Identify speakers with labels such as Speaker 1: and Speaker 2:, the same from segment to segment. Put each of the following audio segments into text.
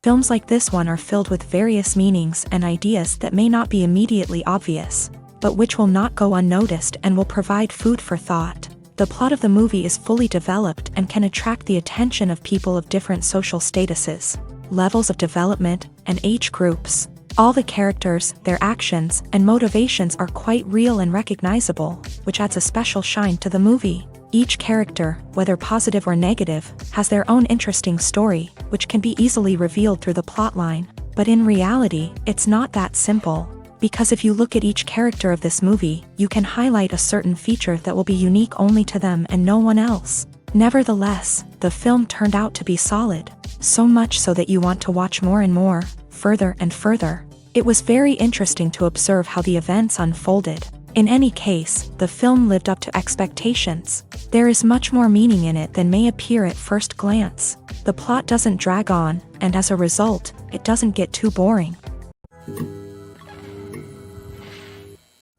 Speaker 1: Films like this one are filled with various meanings and ideas that may not be immediately obvious, but which will not go unnoticed and will provide food for thought. The plot of the movie is fully developed and can attract the attention of people of different social statuses, levels of development, and age groups. All the characters, their actions, and motivations are quite real and recognizable, which adds a special shine to the movie. Each character, whether positive or negative, has their own interesting story, which can be easily revealed through the plotline. But in reality, it's not that simple. Because if you look at each character of this movie, you can highlight a certain feature that will be unique only to them and no one else. Nevertheless, the film turned out to be solid. So much so that you want to watch more and more, further and further. It was very interesting to observe how the events unfolded. In any case, the film lived up to expectations. There is much more meaning in it than may appear at first glance. The plot doesn't drag on, and as a result, it doesn't get too boring.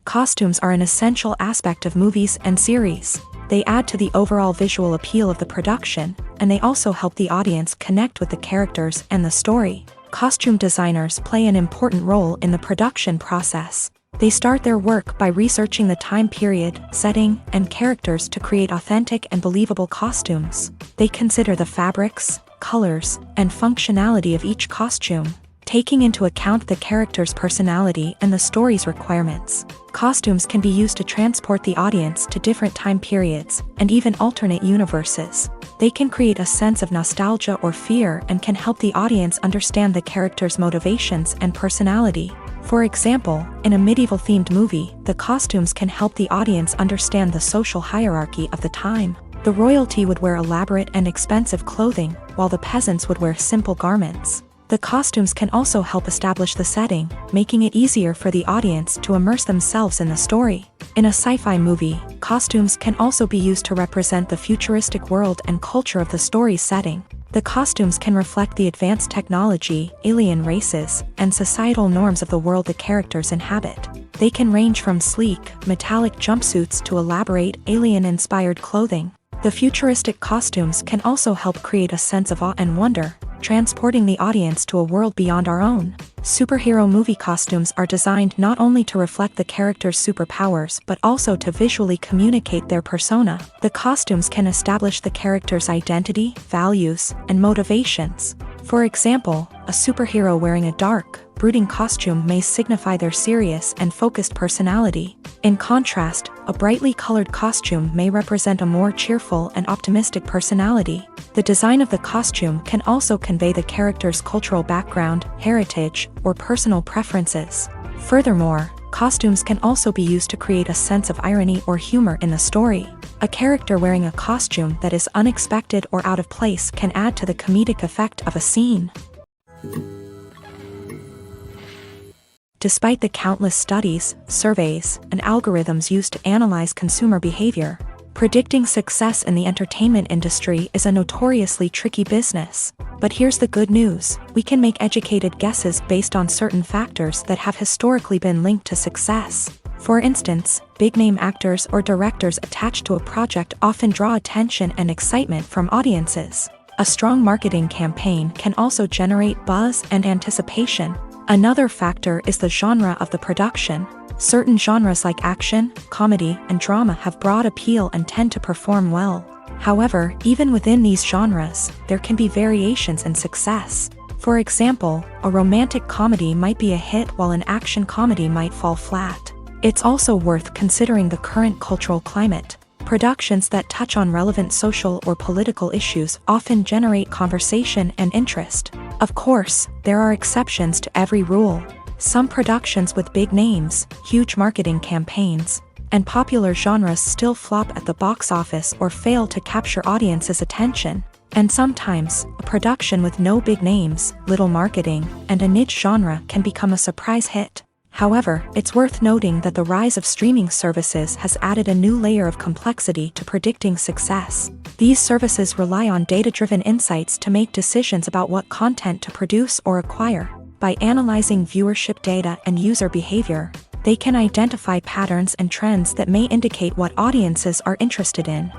Speaker 1: Costumes are an essential aspect of movies and series. They add to the overall visual appeal of the production, and they also help the audience connect with the characters and the story. Costume designers play an important role in the production process. They start their work by researching the time period, setting, and characters to create authentic and believable costumes. They consider the fabrics, colors, and functionality of each costume, taking into account the character's personality and the story's requirements. Costumes can be used to transport the audience to different time periods and even alternate universes. They can create a sense of nostalgia or fear and can help the audience understand the character's motivations and personality. For example, in a medieval-themed movie, the costumes can help the audience understand the social hierarchy of the time. The royalty would wear elaborate and expensive clothing, while the peasants would wear simple garments. The costumes can also help establish the setting, making it easier for the audience to immerse themselves in the story. In a sci-fi movie, costumes can also be used to represent the futuristic world and culture of the story's setting. The costumes can reflect the advanced technology, alien races, and societal norms of the world the characters inhabit. They can range from sleek, metallic jumpsuits to elaborate, alien-inspired clothing. The futuristic costumes can also help create a sense of awe and wonder, transporting the audience to a world beyond our own. Superhero movie costumes are designed not only to reflect the character's superpowers but also to visually communicate their persona. The costumes can establish the character's identity, values, and motivations. For example, a superhero wearing a dark, brooding costume may signify their serious and focused personality. In contrast, a brightly colored costume may represent a more cheerful and optimistic personality. The design of the costume can also convey the character's cultural background, heritage, or personal preferences. Furthermore, costumes can also be used to create a sense of irony or humor in the story. A character wearing a costume that is unexpected or out of place can add to the comedic effect of a scene. Despite the countless studies, surveys, and algorithms used to analyze consumer behavior, predicting success in the entertainment industry is a notoriously tricky business. But here's the good news: we can make educated guesses based on certain factors that have historically been linked to success. For instance, big-name actors or directors attached to a project often draw attention and excitement from audiences. A strong marketing campaign can also generate buzz and anticipation. Another factor is the genre of the production. Certain genres like action, comedy, and drama have broad appeal and tend to perform well. However, even within these genres, there can be variations in success. For example, a romantic comedy might be a hit while an action comedy might fall flat. It's also worth considering the current cultural climate. Productions that touch on relevant social or political issues often generate conversation and interest. Of course, there are exceptions to every rule. Some productions with big names, huge marketing campaigns, and popular genres still flop at the box office or fail to capture audiences' attention. And sometimes, a production with no big names, little marketing, and a niche genre can become a surprise hit. However, it's worth noting that the rise of streaming services has added a new layer of complexity to predicting success. These services rely on data-driven insights to make decisions about what content to produce or acquire. By analyzing viewership data and user behavior, they can identify patterns and trends that may indicate what audiences are interested in.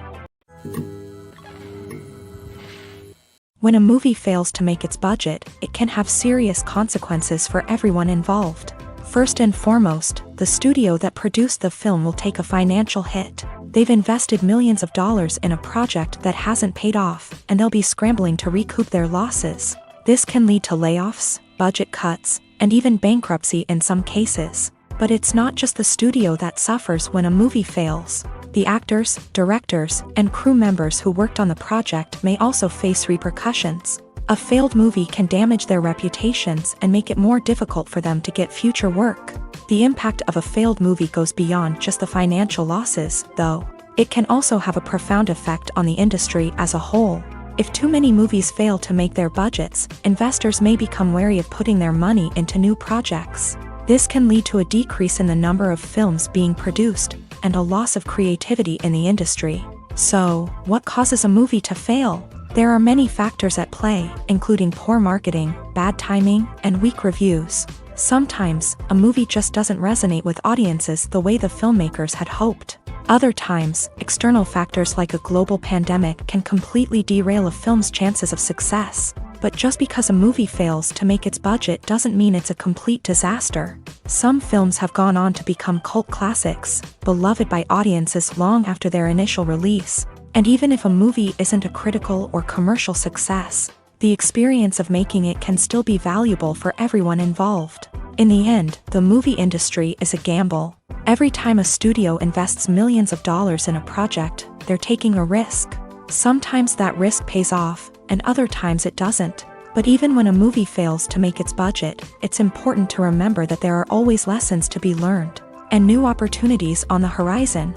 Speaker 1: When a movie fails to make its budget, it can have serious consequences for everyone involved. First and foremost, the studio that produced the film will take a financial hit. They've invested millions of dollars in a project that hasn't paid off, and they'll be scrambling to recoup their losses. This can lead to layoffs, budget cuts, and even bankruptcy in some cases. But it's not just the studio that suffers when a movie fails. The actors, directors, and crew members who worked on the project may also face repercussions. A failed movie can damage their reputations and make it more difficult for them to get future work. The impact of a failed movie goes beyond just the financial losses, though. It can also have a profound effect on the industry as a whole. If too many movies fail to make their budgets, investors may become wary of putting their money into new projects. This can lead to a decrease in the number of films being produced, and a loss of creativity in the industry. So, what causes a movie to fail? There are many factors at play, including poor marketing, bad timing, and weak reviews. Sometimes, a movie just doesn't resonate with audiences the way the filmmakers had hoped. Other times, external factors like a global pandemic can completely derail a film's chances of success. But just because a movie fails to make its budget doesn't mean it's a complete disaster. Some films have gone on to become cult classics, beloved by audiences long after their initial release. And even if a movie isn't a critical or commercial success, the experience of making it can still be valuable for everyone involved. In the end, the movie industry is a gamble. Every time a studio invests millions of dollars in a project, they're taking a risk. Sometimes that risk pays off, and other times it doesn't. But even when a movie fails to make its budget, it's important to remember that there are always lessons to be learned, and new opportunities on the horizon.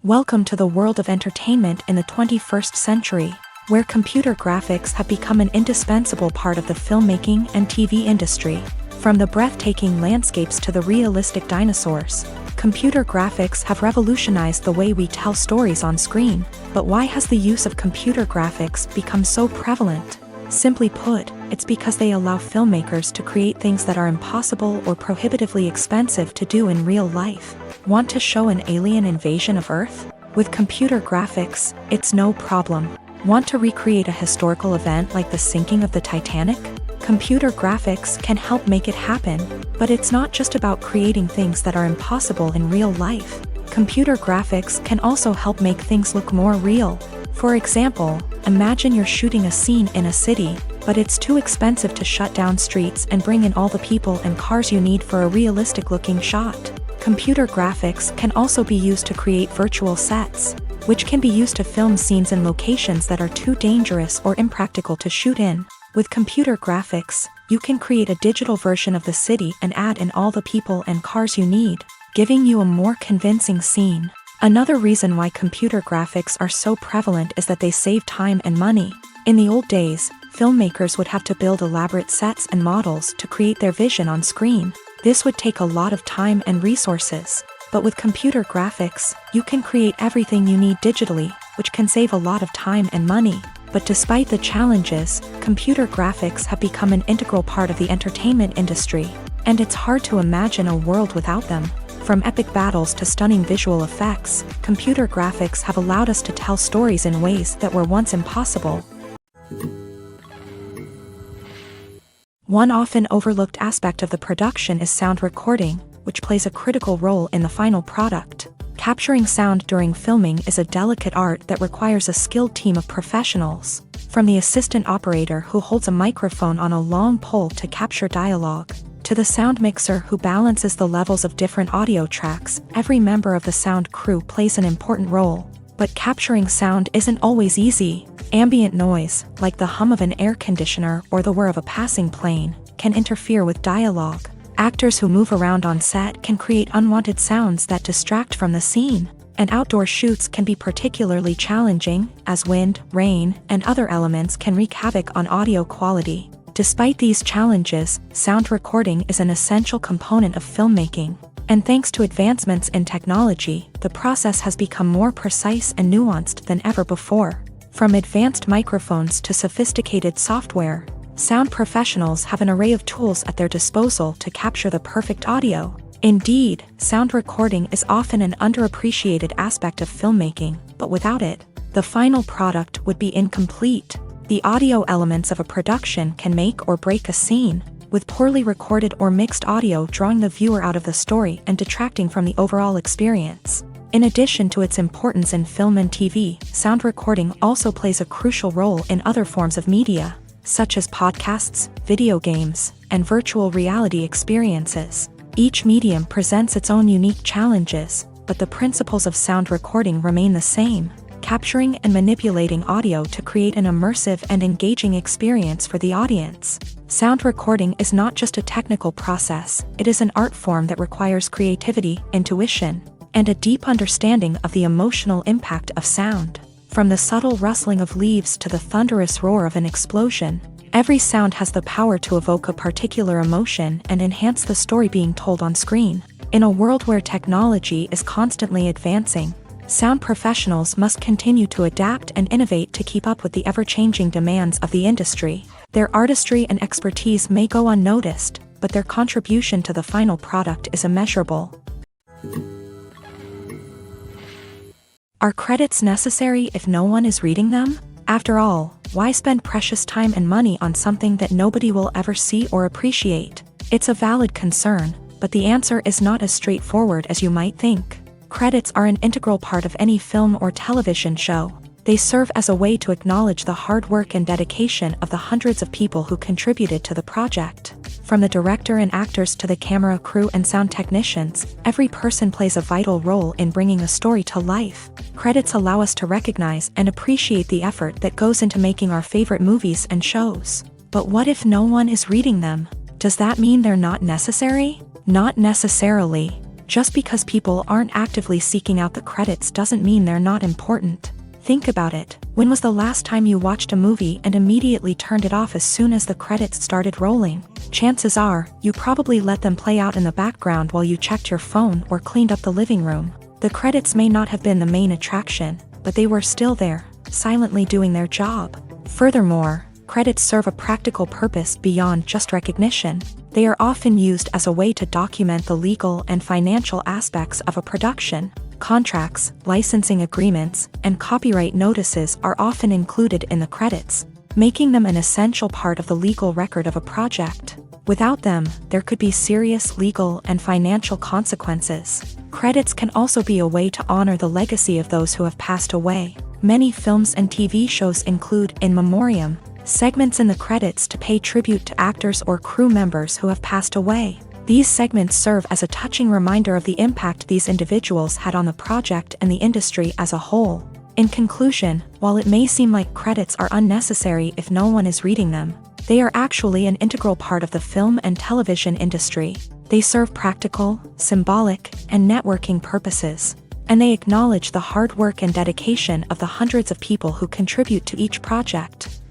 Speaker 1: Welcome to the world of entertainment in the 21st century, where computer graphics have become an indispensable part of the filmmaking and TV industry. From the breathtaking landscapes to the realistic dinosaurs, computer graphics have revolutionized the way we tell stories on screen. But why has the use of computer graphics become so prevalent? Simply put, it's because they allow filmmakers to create things that are impossible or prohibitively expensive to do in real life. Want to show an alien invasion of Earth? With computer graphics, it's no problem. Want to recreate a historical event like the sinking of the Titanic? Computer graphics can help make it happen. But it's not just about creating things that are impossible in real life. Computer graphics can also help make things look more real. For example, imagine you're shooting a scene in a city, but it's too expensive to shut down streets and bring in all the people and cars you need for a realistic-looking shot. Computer graphics can also be used to create virtual sets, which can be used to film scenes in locations that are too dangerous or impractical to shoot in. With computer graphics, you can create a digital version of the city and add in all the people and cars you need, giving you a more convincing scene. Another reason why computer graphics are so prevalent is that they save time and money. In the old days, filmmakers would have to build elaborate sets and models to create their vision on screen. This would take a lot of time and resources. But with computer graphics, you can create everything you need digitally, which can save a lot of time and money. But despite the challenges, computer graphics have become an integral part of the entertainment industry, and it's hard to imagine a world without them. From epic battles to stunning visual effects, computer graphics have allowed us to tell stories in ways that were once impossible. One often overlooked aspect of the production is sound recording, which plays a critical role in the final product. Capturing sound during filming is a delicate art that requires a skilled team of professionals. From the assistant operator who holds a microphone on a long pole to capture dialogue, to the sound mixer who balances the levels of different audio tracks, every member of the sound crew plays an important role. But capturing sound isn't always easy. Ambient noise, like the hum of an air conditioner or the whir of a passing plane, can interfere with dialogue. Actors who move around on set can create unwanted sounds that distract from the scene. And outdoor shoots can be particularly challenging, as wind, rain, and other elements can wreak havoc on audio quality. Despite these challenges, sound recording is an essential component of filmmaking. And thanks to advancements in technology, the process has become more precise and nuanced than ever before. From advanced microphones to sophisticated software, sound professionals have an array of tools at their disposal to capture the perfect audio. Indeed, sound recording is often an underappreciated aspect of filmmaking, but without it, the final product would be incomplete. The audio elements of a production can make or break a scene, with poorly recorded or mixed audio drawing the viewer out of the story and detracting from the overall experience. In addition to its importance in film and TV, sound recording also plays a crucial role in other forms of media, such as podcasts, video games, and virtual reality experiences. Each medium presents its own unique challenges, but the principles of sound recording remain the same, capturing and manipulating audio to create an immersive and engaging experience for the audience. Sound recording is not just a technical process, it is an art form that requires creativity, intuition, and a deep understanding of the emotional impact of sound. From the subtle rustling of leaves to the thunderous roar of an explosion, every sound has the power to evoke a particular emotion and enhance the story being told on screen. In a world where technology is constantly advancing, sound professionals must continue to adapt and innovate to keep up with the ever-changing demands of the industry. Their artistry and expertise may go unnoticed, but their contribution to the final product is immeasurable. Are credits necessary if no one is reading them? After all, why spend precious time and money on something that nobody will ever see or appreciate? It's a valid concern, but the answer is not as straightforward as you might think. Credits are an integral part of any film or television show. They serve as a way to acknowledge the hard work and dedication of the hundreds of people who contributed to the project. From the director and actors to the camera crew and sound technicians, every person plays a vital role in bringing a story to life. Credits allow us to recognize and appreciate the effort that goes into making our favorite movies and shows. But what if no one is reading them? Does that mean they're not necessary? Not necessarily. Just because people aren't actively seeking out the credits doesn't mean they're not important. Think about it. When was the last time you watched a movie and immediately turned it off as soon as the credits started rolling? Chances are, you probably let them play out in the background while you checked your phone or cleaned up the living room. The credits may not have been the main attraction, but they were still there, silently doing their job. Furthermore, credits serve a practical purpose beyond just recognition. They are often used as a way to document the legal and financial aspects of a production. Contracts, licensing agreements, and copyright notices are often included in the credits, making them an essential part of the legal record of a project. Without them, there could be serious legal and financial consequences. Credits can also be a way to honor the legacy of those who have passed away. Many films and TV shows include in memoriam segments in the credits to pay tribute to actors or crew members who have passed away. These segments serve as a touching reminder of the impact these individuals had on the project and the industry as a whole. In conclusion, while it may seem like credits are unnecessary if no one is reading them, they are actually an integral part of the film and television industry. They serve practical, symbolic, and networking purposes, and they acknowledge the hard work and dedication of the hundreds of people who contribute to each project.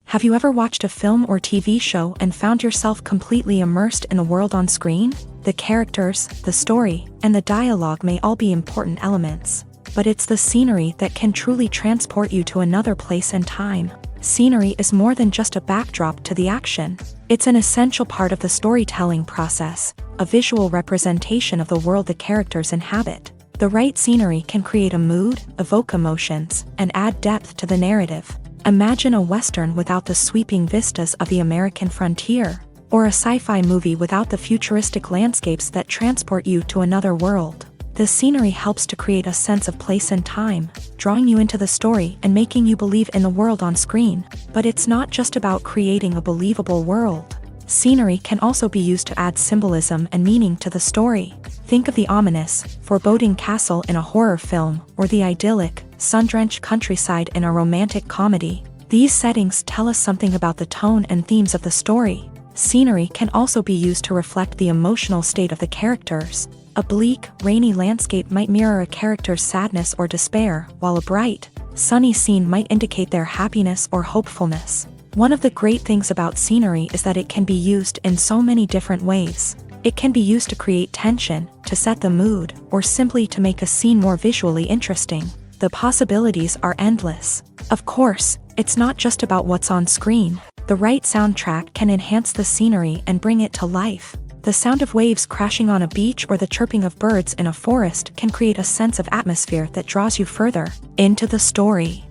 Speaker 1: Have you ever watched a film or TV show and found yourself completely immersed in the world on screen? The characters, the story, and the dialogue may all be important elements, but it's the scenery that can truly transport you to another place and time. Scenery is more than just a backdrop to the action. It's an essential part of the storytelling process, a visual representation of the world the characters inhabit. The right scenery can create a mood, evoke emotions, and add depth to the narrative. Imagine a Western without the sweeping vistas of the American frontier, or a sci-fi movie without the futuristic landscapes that transport you to another world. The scenery helps to create a sense of place and time, drawing you into the story and making you believe in the world on screen. But it's not just about creating a believable world. Scenery can also be used to add symbolism and meaning to the story. Think of the ominous, foreboding castle in a horror film, or the idyllic, sun-drenched countryside in a romantic comedy. These settings tell us something about the tone and themes of the story. Scenery can also be used to reflect the emotional state of the characters. A bleak, rainy landscape might mirror a character's sadness or despair, while a bright, sunny scene might indicate their happiness or hopefulness. One of the great things about scenery is that it can be used in so many different ways. It can be used to create tension, to set the mood, or simply to make a scene more visually interesting. The possibilities are endless. Of course, it's not just about what's on screen. The right soundtrack can enhance the scenery and bring it to life. The sound of waves crashing on a beach or the chirping of birds in a forest can create a sense of atmosphere that draws you further into the story.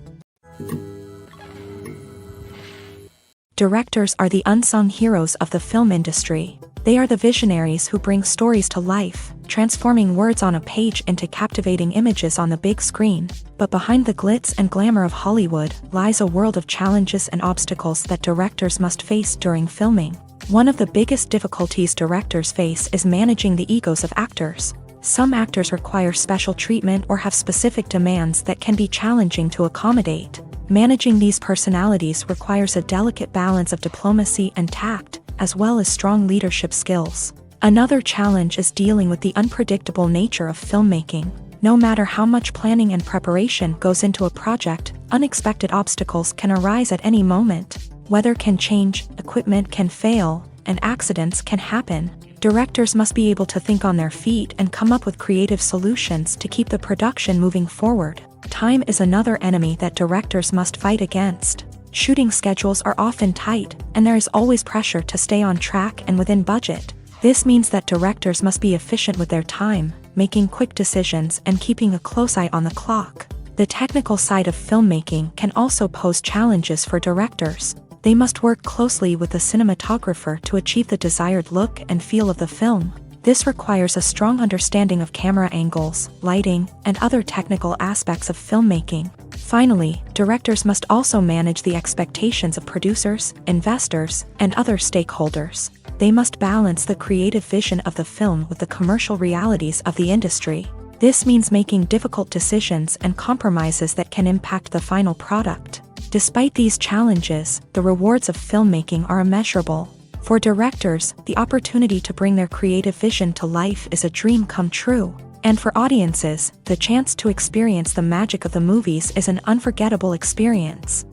Speaker 1: Directors are the unsung heroes of the film industry. They are the visionaries who bring stories to life, transforming words on a page into captivating images on the big screen. But behind the glitz and glamour of Hollywood lies a world of challenges and obstacles that directors must face during filming. One of the biggest difficulties directors face is managing the egos of actors. Some actors require special treatment or have specific demands that can be challenging to accommodate. Managing these personalities requires a delicate balance of diplomacy and tact, as well as strong leadership skills. Another challenge is dealing with the unpredictable nature of filmmaking. No matter how much planning and preparation goes into a project, unexpected obstacles can arise at any moment. Weather can change, equipment can fail, and accidents can happen. Directors must be able to think on their feet and come up with creative solutions to keep the production moving forward. Time is another enemy that directors must fight against. Shooting schedules are often tight, and there is always pressure to stay on track and within budget. This means that directors must be efficient with their time, making quick decisions and keeping a close eye on the clock. The technical side of filmmaking can also pose challenges for directors. They must work closely with the cinematographer to achieve the desired look and feel of the film. This requires a strong understanding of camera angles, lighting, and other technical aspects of filmmaking. Finally, directors must also manage the expectations of producers, investors, and other stakeholders. They must balance the creative vision of the film with the commercial realities of the industry. This means making difficult decisions and compromises that can impact the final product. Despite these challenges, the rewards of filmmaking are immeasurable. For directors, the opportunity to bring their creative vision to life is a dream come true. And for audiences, the chance to experience the magic of the movies is an unforgettable experience.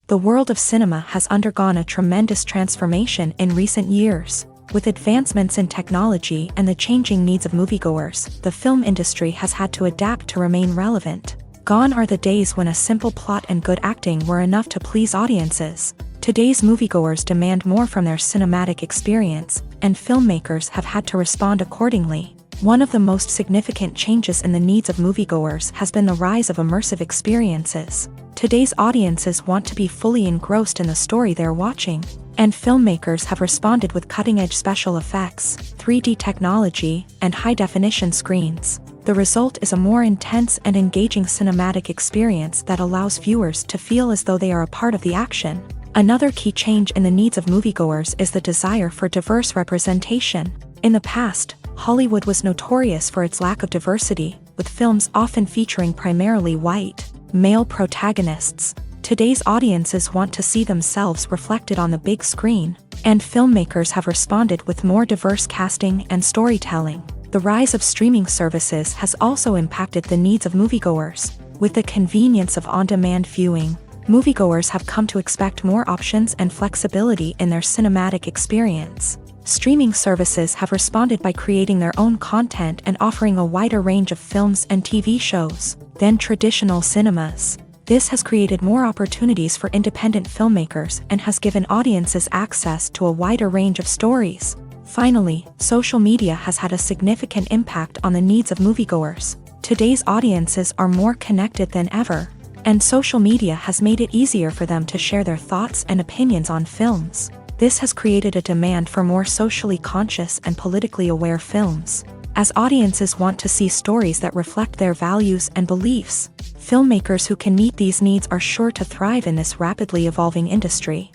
Speaker 1: The world of cinema has undergone a tremendous transformation in recent years. With advancements in technology and the changing needs of moviegoers, the film industry has had to adapt to remain relevant. Gone are the days when a simple plot and good acting were enough to please audiences. Today's moviegoers demand more from their cinematic experience, and filmmakers have had to respond accordingly. One of the most significant changes in the needs of moviegoers has been the rise of immersive experiences. Today's audiences want to be fully engrossed in the story they're watching, and filmmakers have responded with cutting-edge special effects, 3D technology, and high-definition screens. The result is a more intense and engaging cinematic experience that allows viewers to feel as though they are a part of the action. Another key change in the needs of moviegoers is the desire for diverse representation. In the past, Hollywood was notorious for its lack of diversity, with films often featuring primarily white, male protagonists. Today's audiences want to see themselves reflected on the big screen, and filmmakers have responded with more diverse casting and storytelling. The rise of streaming services has also impacted the needs of moviegoers. With the convenience of on-demand viewing, moviegoers have come to expect more options and flexibility in their cinematic experience. Streaming services have responded by creating their own content and offering a wider range of films and TV shows than traditional cinemas. This has created more opportunities for independent filmmakers and has given audiences access to a wider range of stories. Finally, social media has had a significant impact on the needs of moviegoers. Today's audiences are more connected than ever, and social media has made it easier for them to share their thoughts and opinions on films. This has created a demand for more socially conscious and politically aware films. As audiences want to see stories that reflect their values and beliefs, filmmakers who can meet these needs are sure to thrive in this rapidly evolving industry.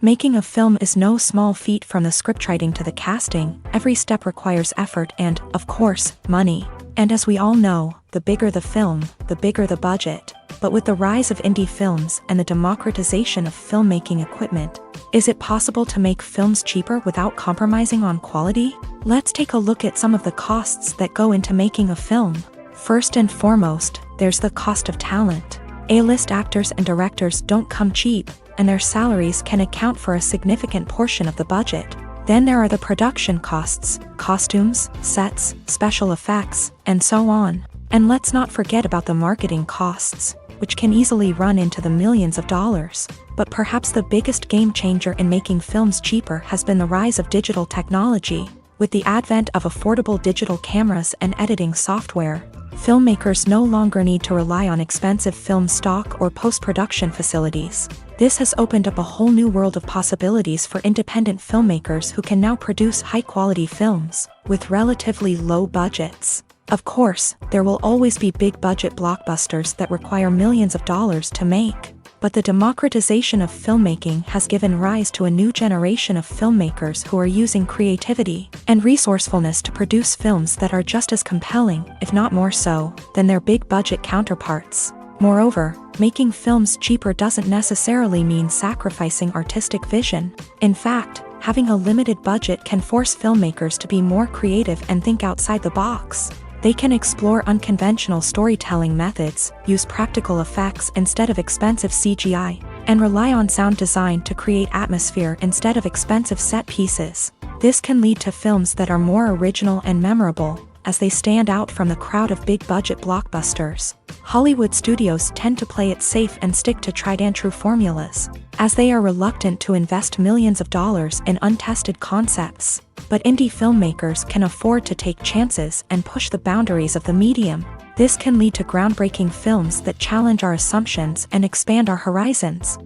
Speaker 1: Making a film is no small feat. From the scriptwriting to the casting, every step requires effort and, of course, money. And as we all know, the bigger the film, the bigger the budget. But with the rise of indie films and the democratization of filmmaking equipment, is it possible to make films cheaper without compromising on quality? Let's take a look at some of the costs that go into making a film. First and foremost, there's the cost of talent. A-list actors and directors don't come cheap, and their salaries can account for a significant portion of the budget. Then there are the production costs, costumes, sets, special effects, and so on. And let's not forget about the marketing costs, which can easily run into the millions of dollars. But perhaps the biggest game changer in making films cheaper has been the rise of digital technology. With the advent of affordable digital cameras and editing software, filmmakers no longer need to rely on expensive film stock or post-production facilities. This has opened up a whole new world of possibilities for independent filmmakers who can now produce high-quality films with relatively low budgets. Of course, there will always be big-budget blockbusters that require millions of dollars to make. But the democratization of filmmaking has given rise to a new generation of filmmakers who are using creativity and resourcefulness to produce films that are just as compelling, if not more so, than their big-budget counterparts. Moreover, making films cheaper doesn't necessarily mean sacrificing artistic vision. In fact, having a limited budget can force filmmakers to be more creative and think outside the box. They can explore unconventional storytelling methods, use practical effects instead of expensive CGI, and rely on sound design to create atmosphere instead of expensive set pieces. This can lead to films that are more original and memorable, as they stand out from the crowd of big-budget blockbusters. Hollywood studios tend to play it safe and stick to tried-and-true formulas, as they are reluctant to invest millions of dollars in untested concepts. But indie filmmakers can afford to take chances and push the boundaries of the medium. This can lead to groundbreaking films that challenge our assumptions and expand our horizons.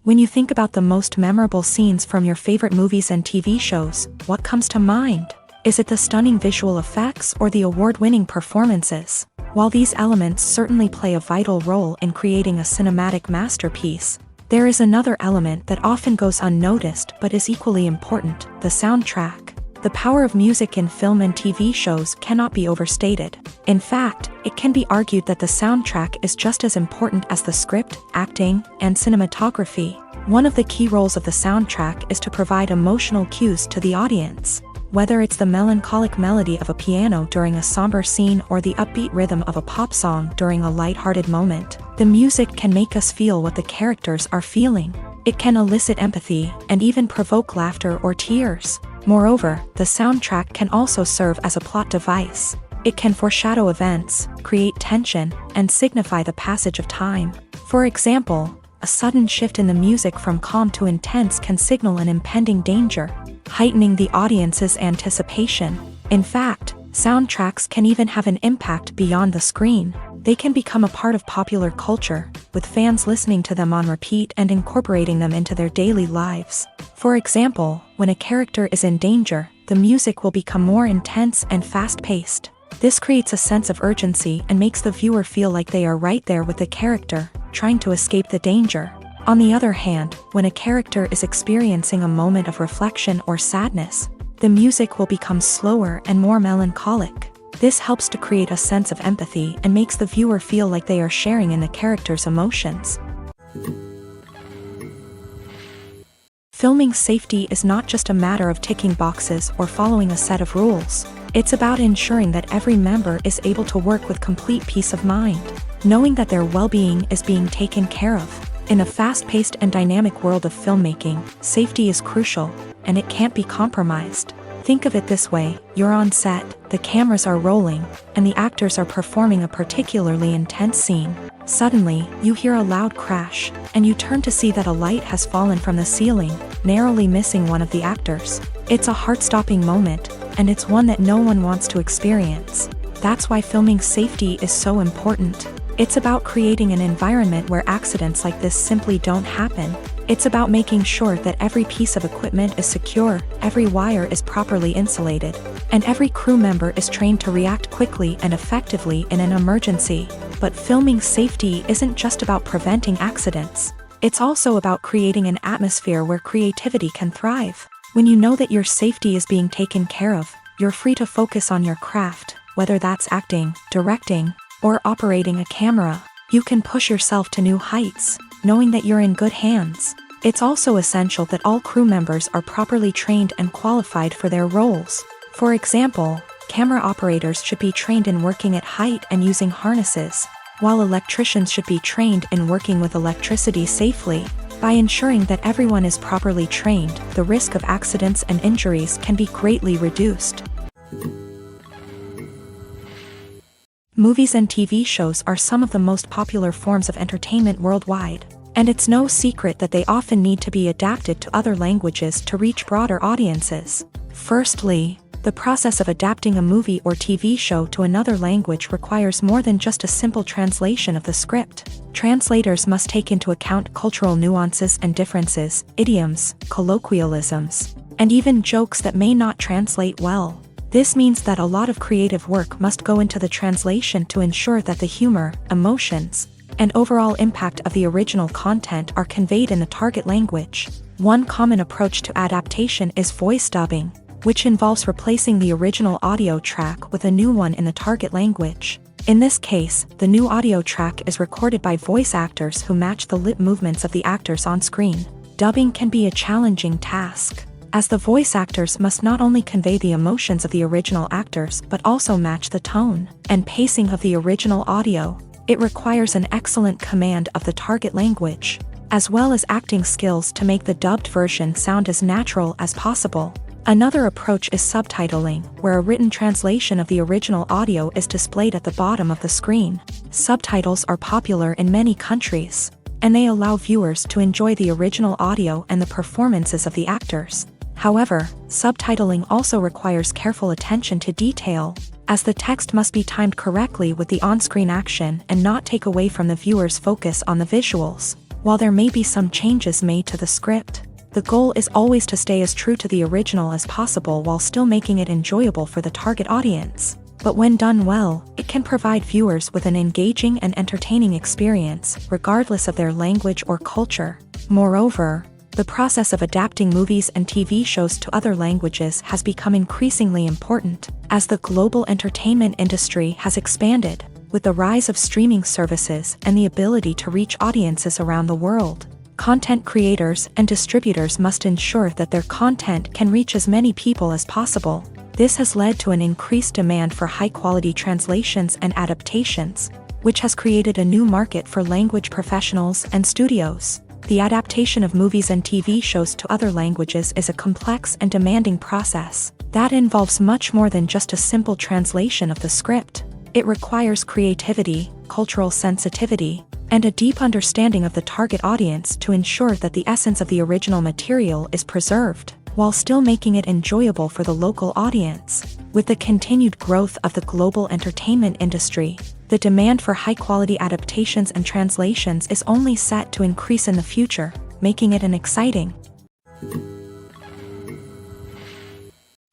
Speaker 1: When you think about the most memorable scenes from your favorite movies and TV shows, what comes to mind? Is it the stunning visual effects or the award-winning performances? While these elements certainly play a vital role in creating a cinematic masterpiece, there is another element that often goes unnoticed but is equally important: the soundtrack. The power of music in film and TV shows cannot be overstated. In fact, it can be argued that the soundtrack is just as important as the script, acting, and cinematography. One of the key roles of the soundtrack is to provide emotional cues to the audience. Whether it's the melancholic melody of a piano during a somber scene or the upbeat rhythm of a pop song during a lighthearted moment, the music can make us feel what the characters are feeling. It can elicit empathy and even provoke laughter or tears. Moreover, the soundtrack can also serve as a plot device. It can foreshadow events, create tension, and signify the passage of time. For example, a sudden shift in the music from calm to intense can signal an impending danger, heightening the audience's anticipation. In fact, soundtracks can even have an impact beyond the screen. They can become a part of popular culture, with fans listening to them on repeat and incorporating them into their daily lives. For example, when a character is in danger, the music will become more intense and fast-paced. This creates a sense of urgency and makes the viewer feel like they are right there with the character, trying to escape the danger. On the other hand, when a character is experiencing a moment of reflection or sadness, the music will become slower and more melancholic. This helps to create a sense of empathy and makes the viewer feel like they are sharing in the character's emotions. Filming safety is not just a matter of ticking boxes or following a set of rules. It's about ensuring that every member is able to work with complete peace of mind, knowing that their well-being is being taken care of. In a fast-paced and dynamic world of filmmaking, safety is crucial, and it can't be compromised. Think of it this way: you're on set, the cameras are rolling, and the actors are performing a particularly intense scene. Suddenly, you hear a loud crash, and you turn to see that a light has fallen from the ceiling, narrowly missing one of the actors. It's a heart-stopping moment, and it's one that no one wants to experience. That's why filming safety is so important. It's about creating an environment where accidents like this simply don't happen. It's about making sure that every piece of equipment is secure, every wire is properly insulated, and every crew member is trained to react quickly and effectively in an emergency. But filming safety isn't just about preventing accidents. It's also about creating an atmosphere where creativity can thrive. When you know that your safety is being taken care of, you're free to focus on your craft, whether that's acting, directing, or operating a camera. You can push yourself to new heights, knowing that you're in good hands. It's also essential that all crew members are properly trained and qualified for their roles. For example, camera operators should be trained in working at height and using harnesses, while electricians should be trained in working with electricity safely. By ensuring that everyone is properly trained, the risk of accidents and injuries can be greatly reduced. Movies and TV shows are some of the most popular forms of entertainment worldwide, and it's no secret that they often need to be adapted to other languages to reach broader audiences. Firstly, the process of adapting a movie or TV show to another language requires more than just a simple translation of the script. Translators must take into account cultural nuances and differences, idioms, colloquialisms, and even jokes that may not translate well. This means that a lot of creative work must go into the translation to ensure that the humor, emotions, and overall impact of the original content are conveyed in the target language. One common approach to adaptation is voice dubbing, which involves replacing the original audio track with a new one in the target language. In this case, the new audio track is recorded by voice actors who match the lip movements of the actors on screen. Dubbing can be a challenging task, as the voice actors must not only convey the emotions of the original actors but also match the tone and pacing of the original audio. It requires an excellent command of the target language, as well as acting skills to make the dubbed version sound as natural as possible. Another approach is subtitling, where a written translation of the original audio is displayed at the bottom of the screen. Subtitles are popular in many countries, and they allow viewers to enjoy the original audio and the performances of the actors. However, subtitling also requires careful attention to detail, as the text must be timed correctly with the on-screen action and not take away from the viewer's focus on the visuals. While there may be some changes made to the script, the goal is always to stay as true to the original as possible while still making it enjoyable for the target audience. But when done well, it can provide viewers with an engaging and entertaining experience, regardless of their language or culture. Moreover, the process of adapting movies and TV shows to other languages has become increasingly important, as the global entertainment industry has expanded, with the rise of streaming services and the ability to reach audiences around the world. Content creators and distributors must ensure that their content can reach as many people as possible. This has led to an increased demand for high-quality translations and adaptations, which has created a new market for language professionals and studios. The adaptation of movies and TV shows to other languages is a complex and demanding process that involves much more than just a simple translation of the script. It requires creativity, cultural sensitivity, and a deep understanding of the target audience to ensure that the essence of the original material is preserved, while still making it enjoyable for the local audience. With the continued growth of the global entertainment industry, the demand for high-quality adaptations and translations is only set to increase in the future, making it an exciting.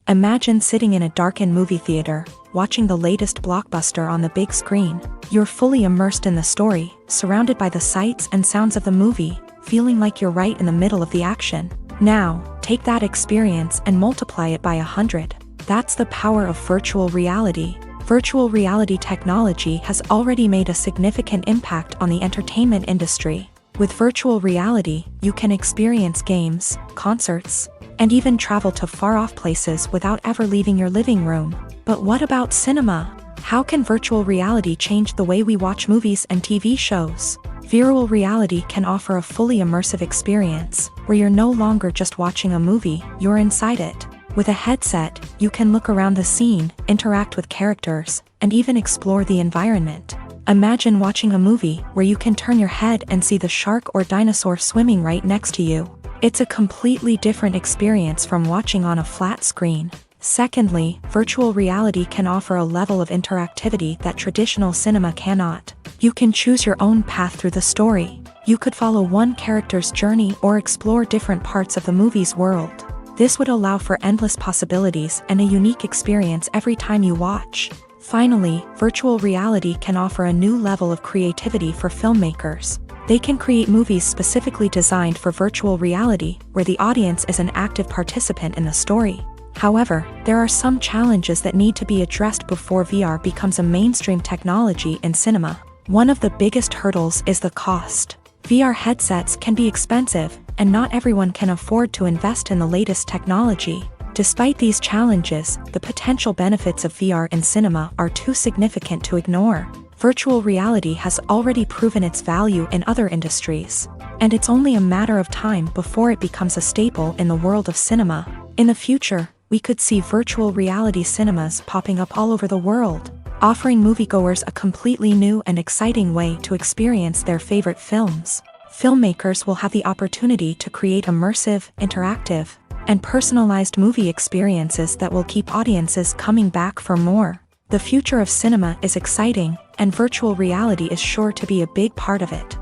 Speaker 1: Imagine sitting in a darkened movie theater, watching the latest blockbuster on the big screen. You're fully immersed in the story, surrounded by the sights and sounds of the movie, feeling like you're right in the middle of the action. Now, take that experience and multiply it by 100. That's the power of virtual reality. Virtual reality technology has already made a significant impact on the entertainment industry. With virtual reality, you can experience games, concerts, and even travel to far-off places without ever leaving your living room. But what about cinema? How can virtual reality change the way we watch movies and TV shows? Virtual reality can offer a fully immersive experience, where you're no longer just watching a movie, you're inside it. With a headset, you can look around the scene, interact with characters, and even explore the environment. Imagine watching a movie where you can turn your head and see the shark or dinosaur swimming right next to you. It's a completely different experience from watching on a flat screen. Secondly, virtual reality can offer a level of interactivity that traditional cinema cannot. You can choose your own path through the story. You could follow one character's journey or explore different parts of the movie's world. This would allow for endless possibilities and a unique experience every time you watch. Finally, virtual reality can offer a new level of creativity for filmmakers. They can create movies specifically designed for virtual reality, where the audience is an active participant in the story. However, there are some challenges that need to be addressed before VR becomes a mainstream technology in cinema. One of the biggest hurdles is the cost. VR headsets can be expensive, and not everyone can afford to invest in the latest technology. Despite these challenges, the potential benefits of VR in cinema are too significant to ignore. Virtual reality has already proven its value in other industries, and it's only a matter of time before it becomes a staple in the world of cinema. In the future, we could see virtual reality cinemas popping up all over the world, offering moviegoers a completely new and exciting way to experience their favorite films. Filmmakers will have the opportunity to create immersive, interactive, and personalized movie experiences that will keep audiences coming back for more. The future of cinema is exciting, and virtual reality is sure to be a big part of it.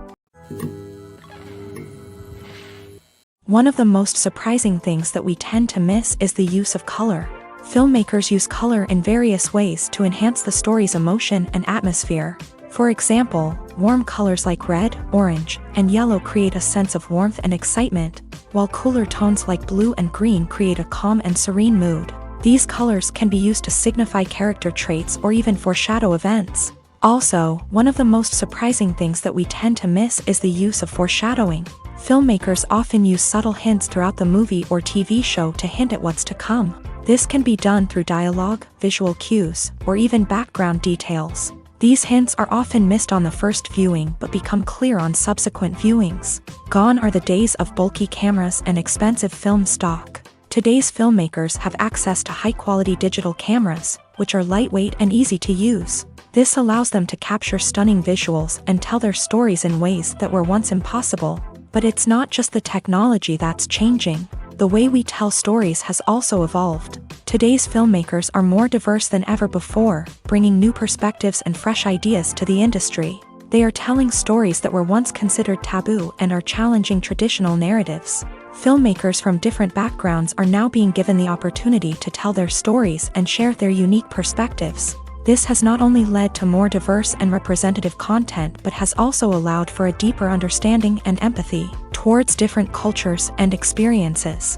Speaker 1: One of the most surprising things that we tend to miss is the use of color. Filmmakers use color in various ways to enhance the story's emotion and atmosphere. For example, warm colors like red, orange, and yellow create a sense of warmth and excitement, while cooler tones like blue and green create a calm and serene mood. These colors can be used to signify character traits or even foreshadow events. Also, one of the most surprising things that we tend to miss is the use of foreshadowing. Filmmakers often use subtle hints throughout the movie or TV show to hint at what's to come. This can be done through dialogue, visual cues, or even background details. These hints are often missed on the first viewing but become clear on subsequent viewings. Gone are the days of bulky cameras and expensive film stock. Today's filmmakers have access to high-quality digital cameras, which are lightweight and easy to use. This allows them to capture stunning visuals and tell their stories in ways that were once impossible. But it's not just the technology that's changing. The way we tell stories has also evolved. Today's filmmakers are more diverse than ever before, bringing new perspectives and fresh ideas to the industry. They are telling stories that were once considered taboo and are challenging traditional narratives. Filmmakers from different backgrounds are now being given the opportunity to tell their stories and share their unique perspectives. This has not only led to more diverse and representative content but has also allowed for a deeper understanding and empathy towards different cultures and experiences.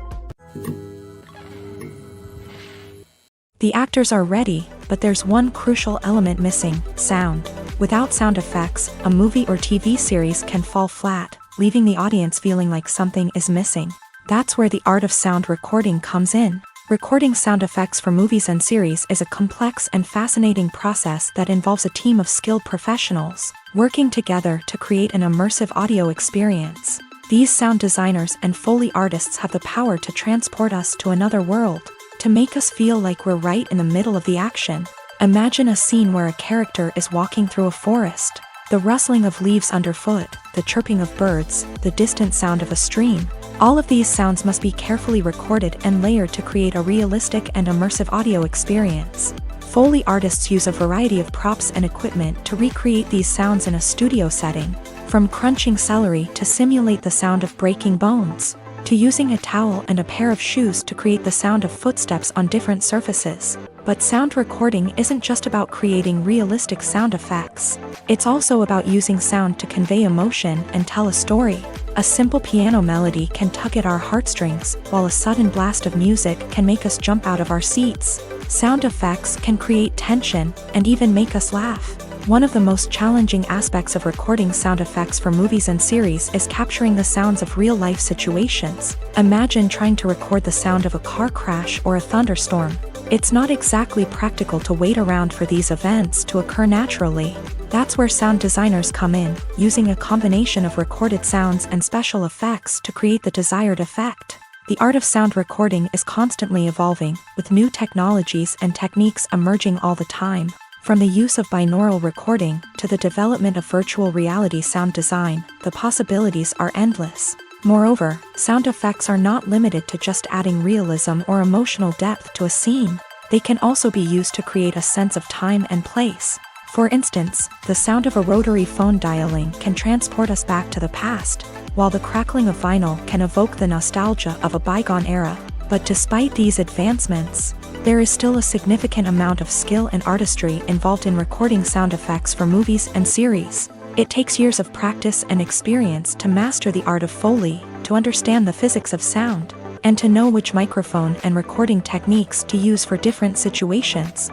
Speaker 1: The actors are ready, but there's one crucial element missing: sound. Without sound effects, a movie or TV series can fall flat, leaving the audience feeling like something is missing. That's where the art of sound recording comes in. Recording sound effects for movies and series is a complex and fascinating process that involves a team of skilled professionals working together to create an immersive audio experience. These sound designers and Foley artists have the power to transport us to another world, to make us feel like we're right in the middle of the action. Imagine a scene where a character is walking through a forest. The rustling of leaves underfoot, the chirping of birds, the distant sound of a stream. All of these sounds must be carefully recorded and layered to create a realistic and immersive audio experience. Foley artists use a variety of props and equipment to recreate these sounds in a studio setting, from crunching celery to simulate the sound of breaking bones, to using a towel and a pair of shoes to create the sound of footsteps on different surfaces. But sound recording isn't just about creating realistic sound effects. It's also about using sound to convey emotion and tell a story. A simple piano melody can tug at our heartstrings, while a sudden blast of music can make us jump out of our seats. Sound effects can create tension and even make us laugh. One of the most challenging aspects of recording sound effects for movies and series is capturing the sounds of real-life situations. Imagine trying to record the sound of a car crash or a thunderstorm. It's not exactly practical to wait around for these events to occur naturally. That's where sound designers come in, using a combination of recorded sounds and special effects to create the desired effect. The art of sound recording is constantly evolving, with new technologies and techniques emerging all the time. From the use of binaural recording to the development of virtual reality sound design, the possibilities are endless. Moreover, sound effects are not limited to just adding realism or emotional depth to a scene. They can also be used to create a sense of time and place. For instance, the sound of a rotary phone dialing can transport us back to the past, while the crackling of vinyl can evoke the nostalgia of a bygone era. But despite these advancements, there is still a significant amount of skill and artistry involved in recording sound effects for movies and series. It takes years of practice and experience to master the art of Foley, to understand the physics of sound, and to know which microphone and recording techniques to use for different situations.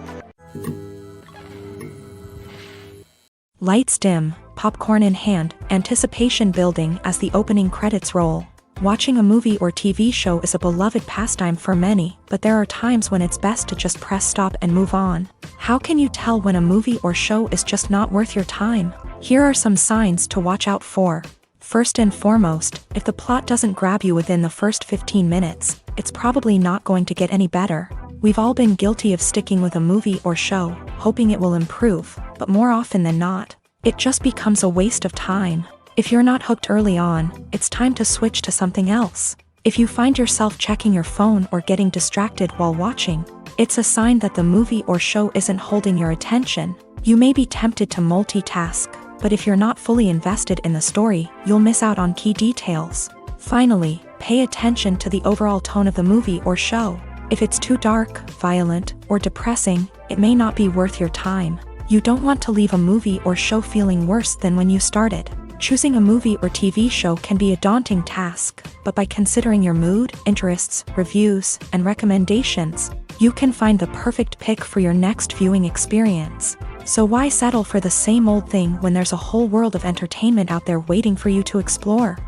Speaker 1: Lights dim, popcorn in hand, anticipation building as the opening credits roll. Watching a movie or TV show is a beloved pastime for many, but there are times when it's best to just press stop and move on. How can you tell when a movie or show is just not worth your time? Here are some signs to watch out for. First and foremost, if the plot doesn't grab you within the first 15 minutes, it's probably not going to get any better. We've all been guilty of sticking with a movie or show, hoping it will improve, but more often than not, it just becomes a waste of time. If you're not hooked early on, it's time to switch to something else. If you find yourself checking your phone or getting distracted while watching, it's a sign that the movie or show isn't holding your attention. You may be tempted to multitask, but if you're not fully invested in the story, you'll miss out on key details. Finally, pay attention to the overall tone of the movie or show. If it's too dark, violent, or depressing, it may not be worth your time. You don't want to leave a movie or show feeling worse than when you started. Choosing a movie or TV show can be a daunting task, but by considering your mood, interests, reviews, and recommendations, you can find the perfect pick for your next viewing experience. So why settle for the same old thing when there's a whole world of entertainment out there waiting for you to explore?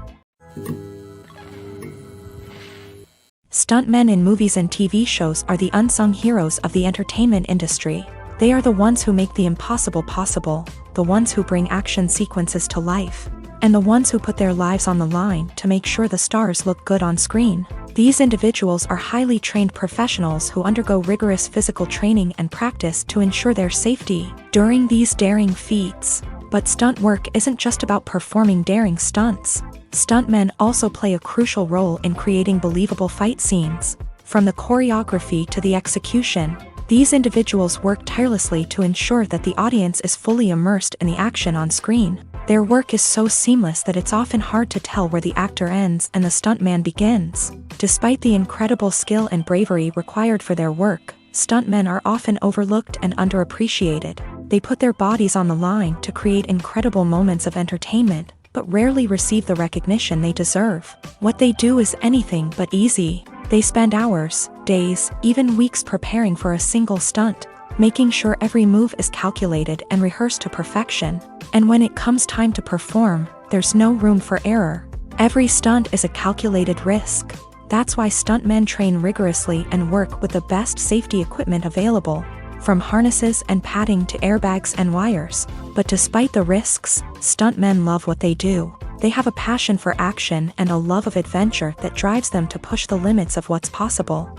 Speaker 1: Stuntmen in movies and TV shows are the unsung heroes of the entertainment industry. They are the ones who make the impossible possible, the ones who bring action sequences to life, and the ones who put their lives on the line to make sure the stars look good on screen. These individuals are highly trained professionals who undergo rigorous physical training and practice to ensure their safety during these daring feats. But stunt work isn't just about performing daring stunts. Stuntmen also play a crucial role in creating believable fight scenes. From the choreography to the execution, these individuals work tirelessly to ensure that the audience is fully immersed in the action on screen. Their work is so seamless that it's often hard to tell where the actor ends and the stuntman begins. Despite the incredible skill and bravery required for their work, stuntmen are often overlooked and underappreciated. They put their bodies on the line to create incredible moments of entertainment, but rarely receive the recognition they deserve. What they do is anything but easy. They spend hours, days, even weeks preparing for a single stunt, making sure every move is calculated and rehearsed to perfection. And when it comes time to perform, there's no room for error. Every stunt is a calculated risk. That's why stuntmen train rigorously and work with the best safety equipment available, from harnesses and padding to airbags and wires. But despite the risks, stuntmen love what they do. They have a passion for action and a love of adventure that drives them to push the limits of what's possible.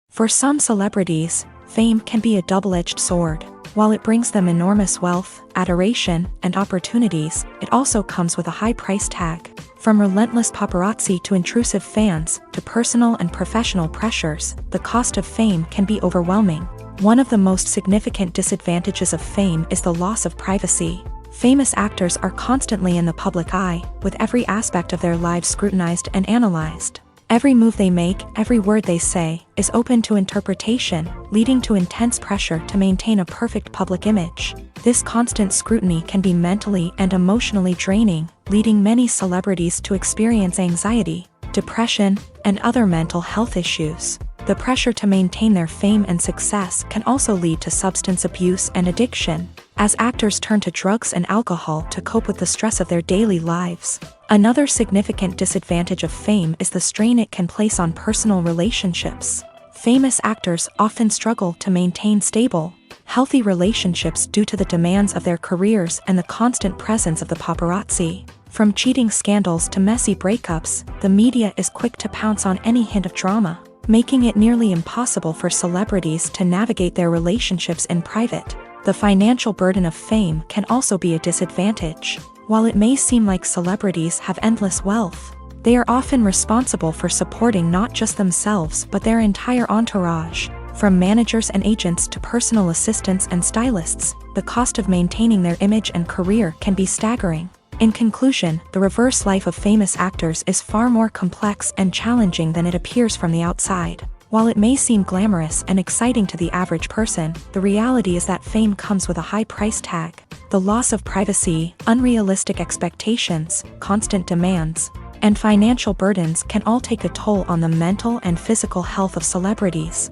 Speaker 1: For some celebrities, fame can be a double-edged sword. While it brings them enormous wealth, adoration, and opportunities, it also comes with a high price tag. From relentless paparazzi to intrusive fans, to personal and professional pressures, the cost of fame can be overwhelming. One of the most significant disadvantages of fame is the loss of privacy. Famous actors are constantly in the public eye, with every aspect of their lives scrutinized and analyzed. Every move they make, every word they say, is open to interpretation, leading to intense pressure to maintain a perfect public image. This constant scrutiny can be mentally and emotionally draining, leading many celebrities to experience anxiety, depression, and other mental health issues. The pressure to maintain their fame and success can also lead to substance abuse and addiction, as actors turn to drugs and alcohol to cope with the stress of their daily lives. Another significant disadvantage of fame is the strain it can place on personal relationships. Famous actors often struggle to maintain stable, healthy relationships due to the demands of their careers and the constant presence of the paparazzi. From cheating scandals to messy breakups, the media is quick to pounce on any hint of drama, making it nearly impossible for celebrities to navigate their relationships in private. The financial burden of fame can also be a disadvantage. While it may seem like celebrities have endless wealth, they are often responsible for supporting not just themselves but their entire entourage. From managers and agents to personal assistants and stylists, the cost of maintaining their image and career can be staggering. In conclusion, the reverse life of famous actors is far more complex and challenging than it appears from the outside. While it may seem glamorous and exciting to the average person, the reality is that fame comes with a high price tag. The loss of privacy, unrealistic expectations, constant demands, and financial burdens can all take a toll on the mental and physical health of celebrities.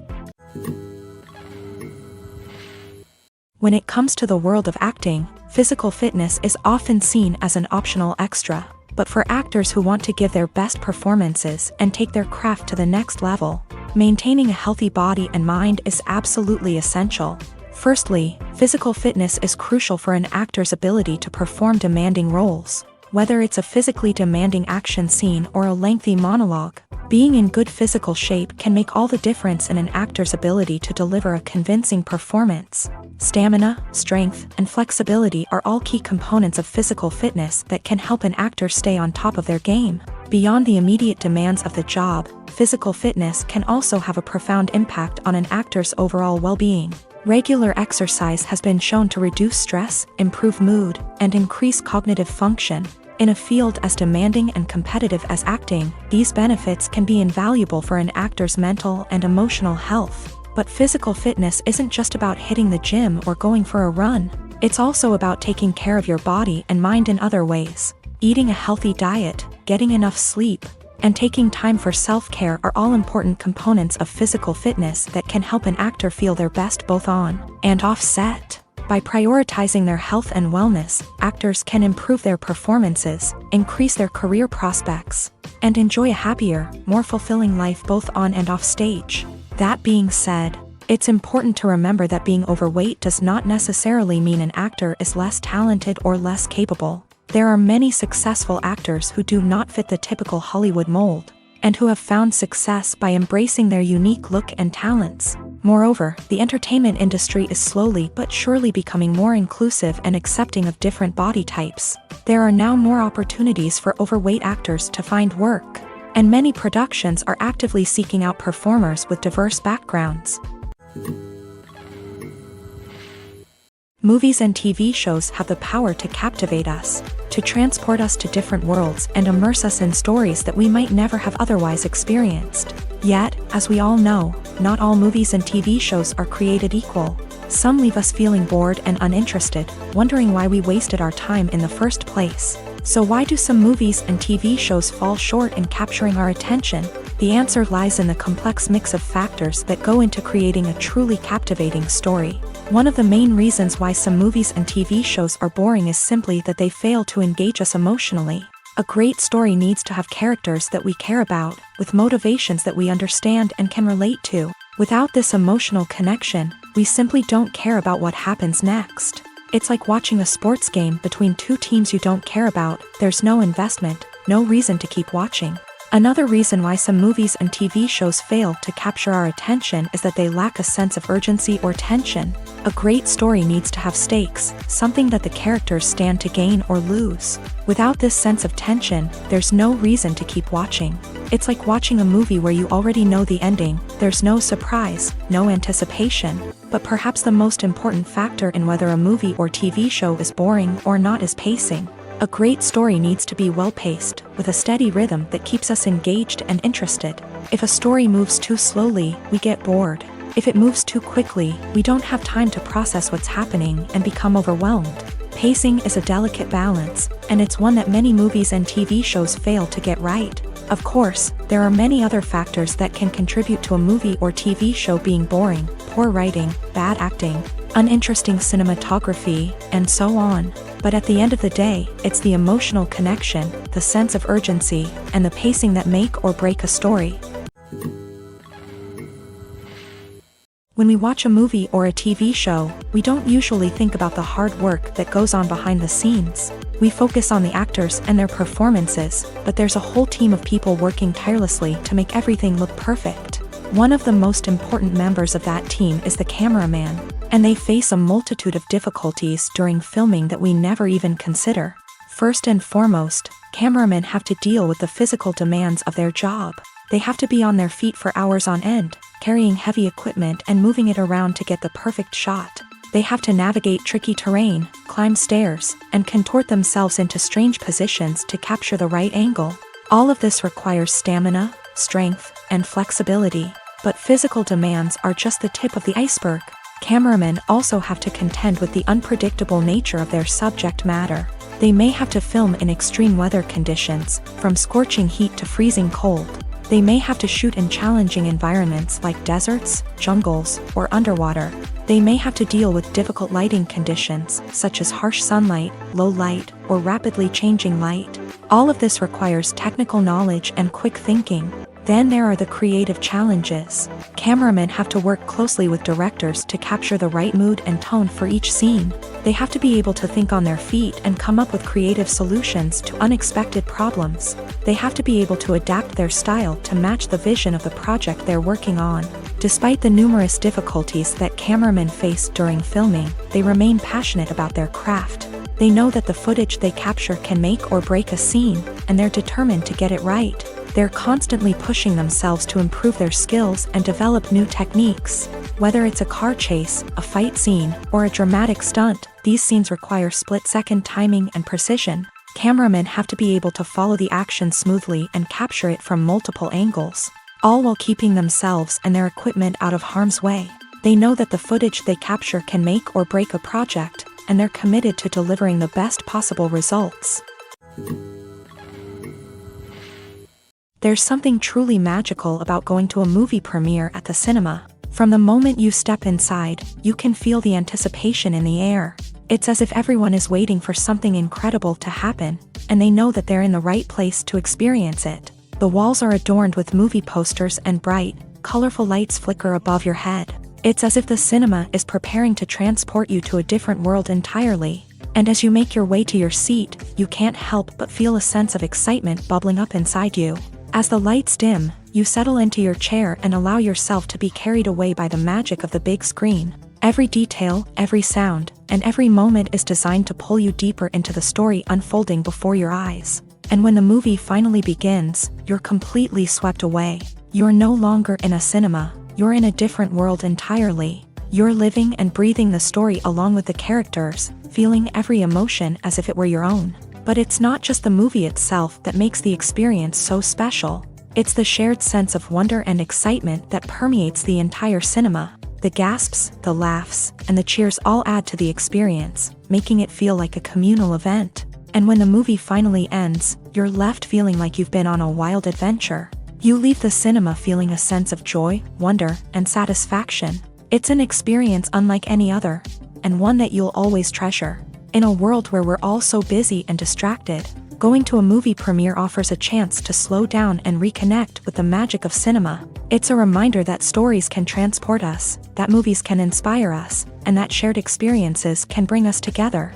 Speaker 1: When it comes to the world of acting, physical fitness is often seen as an optional extra. But for actors who want to give their best performances and take their craft to the next level, maintaining a healthy body and mind is absolutely essential. Firstly, physical fitness is crucial for an actor's ability to perform demanding roles. Whether it's a physically demanding action scene or a lengthy monologue, being in good physical shape can make all the difference in an actor's ability to deliver a convincing performance. Stamina, strength, and flexibility are all key components of physical fitness that can help an actor stay on top of their game. Beyond the immediate demands of the job, physical fitness can also have a profound impact on an actor's overall well-being. Regular exercise has been shown to reduce stress, improve mood, and increase cognitive function. In a field as demanding and competitive as acting, these benefits can be invaluable for an actor's mental and emotional health. But physical fitness isn't just about hitting the gym or going for a run. It's also about taking care of your body and mind in other ways. Eating a healthy diet, getting enough sleep, and taking time for self-care are all important components of physical fitness that can help an actor feel their best both on and off set. By prioritizing their health and wellness, actors can improve their performances, increase their career prospects, and enjoy a happier, more fulfilling life both on and off stage. That being said, it's important to remember that being overweight does not necessarily mean an actor is less talented or less capable. There are many successful actors who do not fit the typical Hollywood mold, and who have found success by embracing their unique look and talents. Moreover, the entertainment industry is slowly but surely becoming more inclusive and accepting of different body types. There are now more opportunities for overweight actors to find work, and many productions are actively seeking out performers with diverse backgrounds. Movies and TV shows have the power to captivate us, to transport us to different worlds and immerse us in stories that we might never have otherwise experienced. Yet, as we all know, not all movies and TV shows are created equal. Some leave us feeling bored and uninterested, wondering why we wasted our time in the first place. So why do some movies and TV shows fall short in capturing our attention? The answer lies in the complex mix of factors that go into creating a truly captivating story. One of the main reasons why some movies and TV shows are boring is simply that they fail to engage us emotionally. A great story needs to have characters that we care about, with motivations that we understand and can relate to. Without this emotional connection, we simply don't care about what happens next. It's like watching a sports game between two teams you don't care about. There's no investment, no reason to keep watching. Another reason why some movies and TV shows fail to capture our attention is that they lack a sense of urgency or tension. A great story needs to have stakes, something that the characters stand to gain or lose. Without this sense of tension, there's no reason to keep watching. It's like watching a movie where you already know the ending. There's no surprise, no anticipation. But perhaps the most important factor in whether a movie or TV show is boring or not is pacing. A great story needs to be well-paced, with a steady rhythm that keeps us engaged and interested. If a story moves too slowly, we get bored. If it moves too quickly, we don't have time to process what's happening and become overwhelmed. Pacing is a delicate balance, and it's one that many movies and TV shows fail to get right. Of course, there are many other factors that can contribute to a movie or TV show being boring: poor writing, bad acting, uninteresting cinematography, and so on. But at the end of the day, it's the emotional connection, the sense of urgency, and the pacing that make or break a story. When we watch a movie or a TV show, we don't usually think about the hard work that goes on behind the scenes. We focus on the actors and their performances, but there's a whole team of people working tirelessly to make everything look perfect. One of the most important members of that team is the cameraman, and they face a multitude of difficulties during filming that we never even consider. First and foremost, cameramen have to deal with the physical demands of their job. They have to be on their feet for hours on end, carrying heavy equipment and moving it around to get the perfect shot. They have to navigate tricky terrain, climb stairs, and contort themselves into strange positions to capture the right angle. All of this requires stamina, strength, and flexibility. But physical demands are just the tip of the iceberg. Cameramen also have to contend with the unpredictable nature of their subject matter. They may have to film in extreme weather conditions, from scorching heat to freezing cold. They may have to shoot in challenging environments like deserts, jungles, or underwater. They may have to deal with difficult lighting conditions, such as harsh sunlight, low light, or rapidly changing light. All of this requires technical knowledge and quick thinking. Then there are the creative challenges. Cameramen have to work closely with directors to capture the right mood and tone for each scene. They have to be able to think on their feet and come up with creative solutions to unexpected problems. They have to be able to adapt their style to match the vision of the project they're working on. Despite the numerous difficulties that cameramen face during filming, they remain passionate about their craft. They know that the footage they capture can make or break a scene, and they're determined to get it right. They're constantly pushing themselves to improve their skills and develop new techniques. Whether it's a car chase, a fight scene, or a dramatic stunt, these scenes require split-second timing and precision. Cameramen have to be able to follow the action smoothly and capture it from multiple angles, all while keeping themselves and their equipment out of harm's way. They know that the footage they capture can make or break a project, and they're committed to delivering the best possible results. There's something truly magical about going to a movie premiere at the cinema. From the moment you step inside, you can feel the anticipation in the air. It's as if everyone is waiting for something incredible to happen, and they know that they're in the right place to experience it. The walls are adorned with movie posters and bright, colorful lights flicker above your head. It's as if the cinema is preparing to transport you to a different world entirely. And as you make your way to your seat, you can't help but feel a sense of excitement bubbling up inside you. As the lights dim, you settle into your chair and allow yourself to be carried away by the magic of the big screen. Every detail, every sound, and every moment is designed to pull you deeper into the story unfolding before your eyes. And when the movie finally begins, you're completely swept away. You're no longer in a cinema, you're in a different world entirely. You're living and breathing the story along with the characters, feeling every emotion as if it were your own. But it's not just the movie itself that makes the experience so special. It's the shared sense of wonder and excitement that permeates the entire cinema. The gasps, the laughs, and the cheers all add to the experience, making it feel like a communal event. And when the movie finally ends, you're left feeling like you've been on a wild adventure. You leave the cinema feeling a sense of joy, wonder, and satisfaction. It's an experience unlike any other, and one that you'll always treasure. In a world where we're all so busy and distracted, going to a movie premiere offers a chance to slow down and reconnect with the magic of cinema. It's a reminder that stories can transport us, that movies can inspire us, and that shared experiences can bring us together.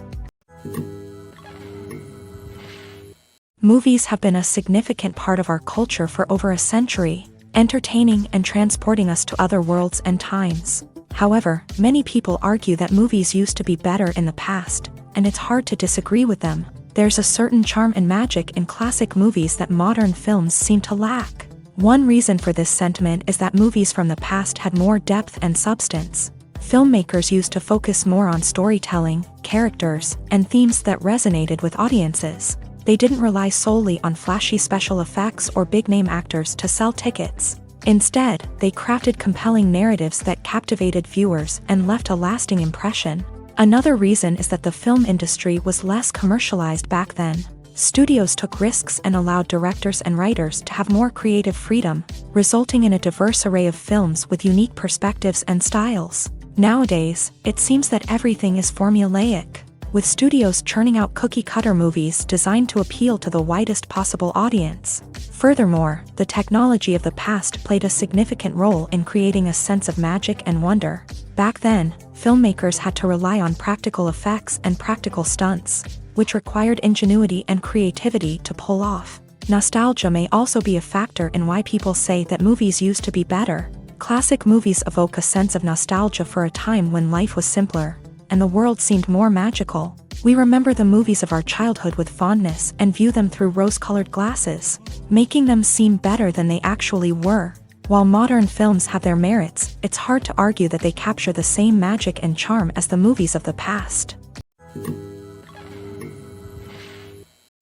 Speaker 1: Movies have been a significant part of our culture for over a century, entertaining and transporting us to other worlds and times. However, many people argue that movies used to be better in the past, and it's hard to disagree with them. There's a certain charm and magic in classic movies that modern films seem to lack. One reason for this sentiment is that movies from the past had more depth and substance. Filmmakers used to focus more on storytelling, characters, and themes that resonated with audiences. They didn't rely solely on flashy special effects or big-name actors to sell tickets. Instead, they crafted compelling narratives that captivated viewers and left a lasting impression. Another reason is that the film industry was less commercialized back then. Studios took risks and allowed directors and writers to have more creative freedom, resulting in a diverse array of films with unique perspectives and styles. Nowadays, it seems that everything is formulaic, with studios churning out cookie-cutter movies designed to appeal to the widest possible audience. Furthermore, the technology of the past played a significant role in creating a sense of magic and wonder. Back then, filmmakers had to rely on practical effects and practical stunts, which required ingenuity and creativity to pull off. Nostalgia may also be a factor in why people say that movies used to be better. Classic movies evoke a sense of nostalgia for a time when life was simpler, and the world seemed more magical. We remember the movies of our childhood with fondness and view them through rose-colored glasses, making them seem better than they actually were. While modern films have their merits, it's hard to argue that they capture the same magic and charm as the movies of the past.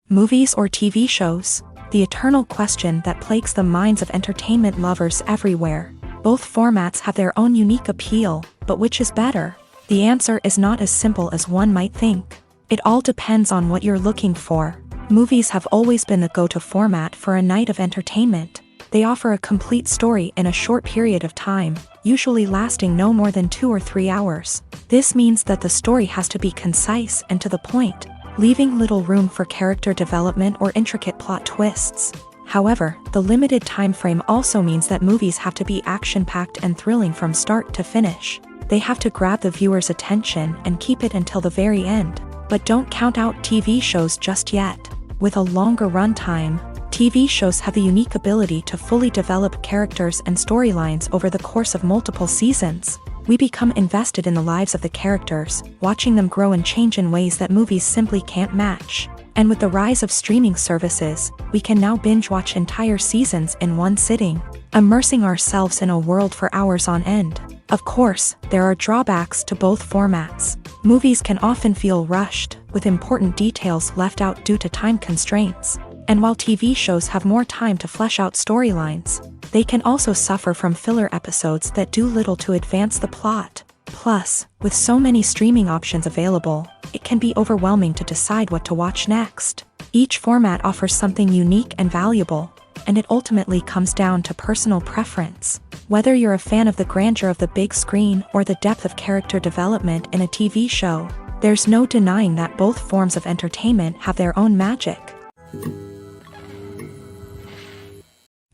Speaker 1: Movies or TV shows? The eternal question that plagues the minds of entertainment lovers everywhere. Both formats have their own unique appeal, but which is better? The answer is not as simple as one might think. It all depends on what you're looking for. Movies have always been the go-to format for a night of entertainment. They offer a complete story in a short period of time, usually lasting no more than 2 or 3 hours. This means that the story has to be concise and to the point, leaving little room for character development or intricate plot twists. However, the limited time frame also means that movies have to be action-packed and thrilling from start to finish. They have to grab the viewer's attention and keep it until the very end. But don't count out TV shows just yet. With a longer runtime, TV shows have the unique ability to fully develop characters and storylines over the course of multiple seasons. We become invested in the lives of the characters, watching them grow and change in ways that movies simply can't match. And with the rise of streaming services, we can now binge-watch entire seasons in one sitting, immersing ourselves in a world for hours on end. Of course, there are drawbacks to both formats. Movies can often feel rushed, with important details left out due to time constraints. And while TV shows have more time to flesh out storylines, they can also suffer from filler episodes that do little to advance the plot. Plus, with so many streaming options available, it can be overwhelming to decide what to watch next. Each format offers something unique and valuable, and it ultimately comes down to personal preference. Whether you're a fan of the grandeur of the big screen or the depth of character development in a TV show, there's no denying that both forms of entertainment have their own magic.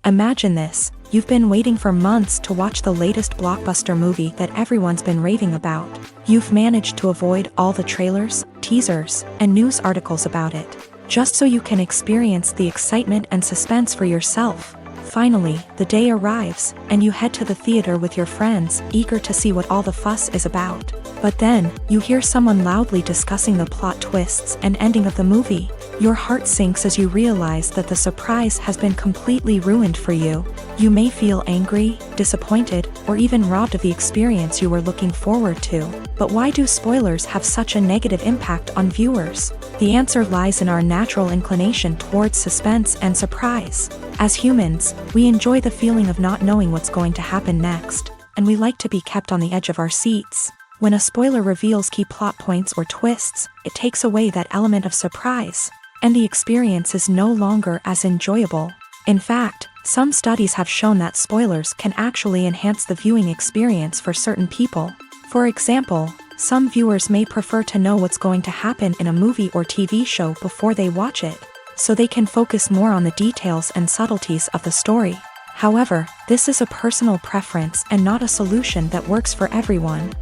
Speaker 1: Imagine this. You've been waiting for months to watch the latest blockbuster movie that everyone's been raving about. You've managed to avoid all the trailers, teasers, and news articles about it, just so you can experience the excitement and suspense for yourself. Finally, the day arrives, and you head to the theater with your friends, eager to see what all the fuss is about. But then, you hear someone loudly discussing the plot twists and ending of the movie. Your heart sinks as you realize that the surprise has been completely ruined for you. You may feel angry, disappointed, or even robbed of the experience you were looking forward to. But why do spoilers have such a negative impact on viewers? The answer lies in our natural inclination towards suspense and surprise. As humans, we enjoy the feeling of not knowing what's going to happen next, and we like to be kept on the edge of our seats. When a spoiler reveals key plot points or twists, it takes away that element of surprise, and the experience is no longer as enjoyable. In fact, some studies have shown that spoilers can actually enhance the viewing experience for certain people. For example, some viewers may prefer to know what's going to happen in a movie or TV show before they watch it, so they can focus more on the details and subtleties of the story. However, this is a personal preference and not a solution that works for everyone.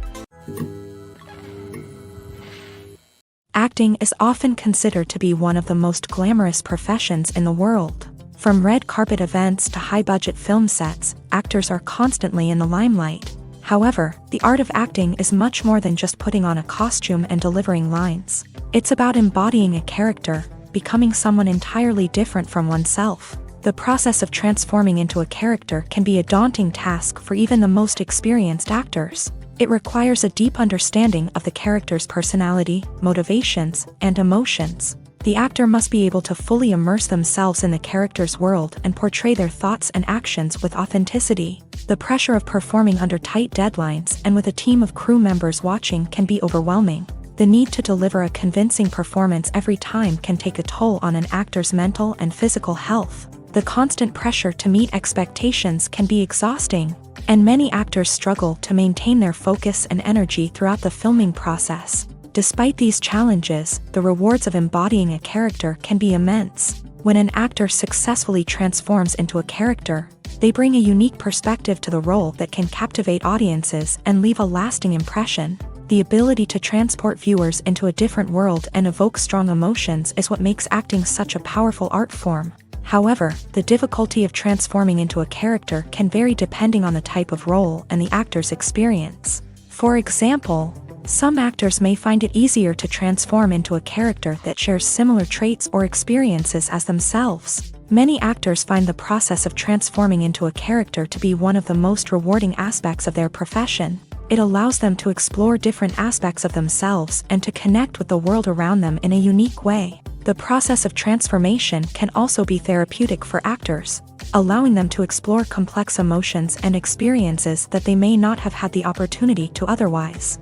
Speaker 1: Acting is often considered to be one of the most glamorous professions in the world. From red carpet events to high-budget film sets, actors are constantly in the limelight. However, the art of acting is much more than just putting on a costume and delivering lines. It's about embodying a character, becoming someone entirely different from oneself. The process of transforming into a character can be a daunting task for even the most experienced actors. It requires a deep understanding of the character's personality, motivations, and emotions. The actor must be able to fully immerse themselves in the character's world and portray their thoughts and actions with authenticity. The pressure of performing under tight deadlines and with a team of crew members watching can be overwhelming. The need to deliver a convincing performance every time can take a toll on an actor's mental and physical health. The constant pressure to meet expectations can be exhausting, and many actors struggle to maintain their focus and energy throughout the filming process. Despite these challenges, the rewards of embodying a character can be immense. When an actor successfully transforms into a character, they bring a unique perspective to the role that can captivate audiences and leave a lasting impression. The ability to transport viewers into a different world and evoke strong emotions is what makes acting such a powerful art form. However, the difficulty of transforming into a character can vary depending on the type of role and the actor's experience. For example, Some actors may find it easier to transform into a character that shares similar traits or experiences as themselves. Many actors find the process of transforming into a character to be one of the most rewarding aspects of their profession. It allows them to explore different aspects of themselves and to connect with the world around them in a unique way. The process of transformation can also be therapeutic for actors, allowing them to explore complex emotions and experiences that they may not have had the opportunity to otherwise.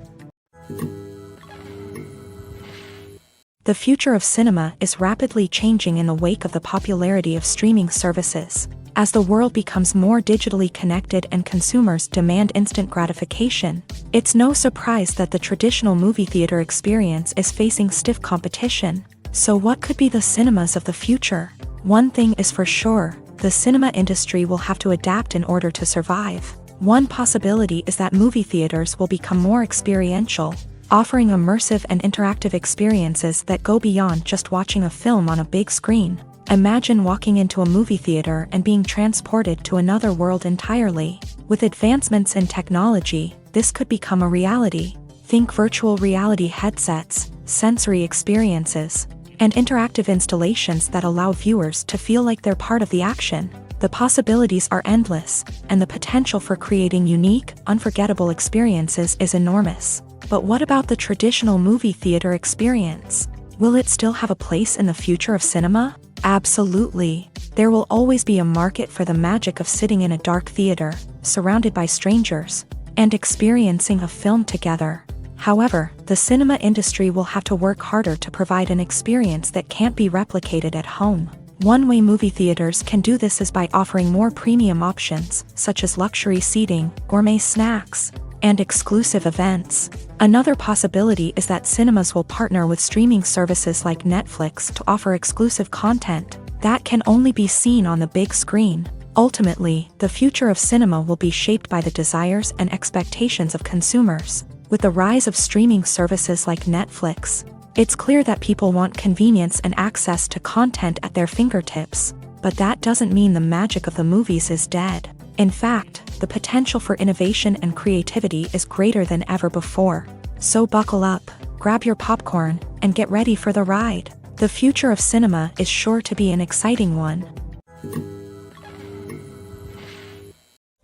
Speaker 1: The future of cinema is rapidly changing in the wake of the popularity of streaming services. As the world becomes more digitally connected and consumers demand instant gratification, it's no surprise that the traditional movie theater experience is facing stiff competition. So what could be the cinemas of the future? One thing is for sure, the cinema industry will have to adapt in order to survive. One possibility is that movie theaters will become more experiential, offering immersive and interactive experiences that go beyond just watching a film on a big screen. Imagine walking into a movie theater and being transported to another world entirely. With advancements in technology, this could become a reality. Think virtual reality headsets, sensory experiences, and interactive installations that allow viewers to feel like they're part of the action. The possibilities are endless, and the potential for creating unique, unforgettable experiences is enormous. But what about the traditional movie theater experience? Will it still have a place in the future of cinema? Absolutely. There will always be a market for the magic of sitting in a dark theater, surrounded by strangers, and experiencing a film together. However, the cinema industry will have to work harder to provide an experience that can't be replicated at home. One way movie theaters can do this is by offering more premium options, such as luxury seating, gourmet snacks, and exclusive events. Another possibility is that cinemas will partner with streaming services like Netflix to offer exclusive content that can only be seen on the big screen. Ultimately, the future of cinema will be shaped by the desires and expectations of consumers. With the rise of streaming services like Netflix, it's clear that people want convenience and access to content at their fingertips. But that doesn't mean the magic of the movies is dead. In fact, the potential for innovation and creativity is greater than ever before. So buckle up, grab your popcorn, and get ready for the ride. The future of cinema is sure to be an exciting one.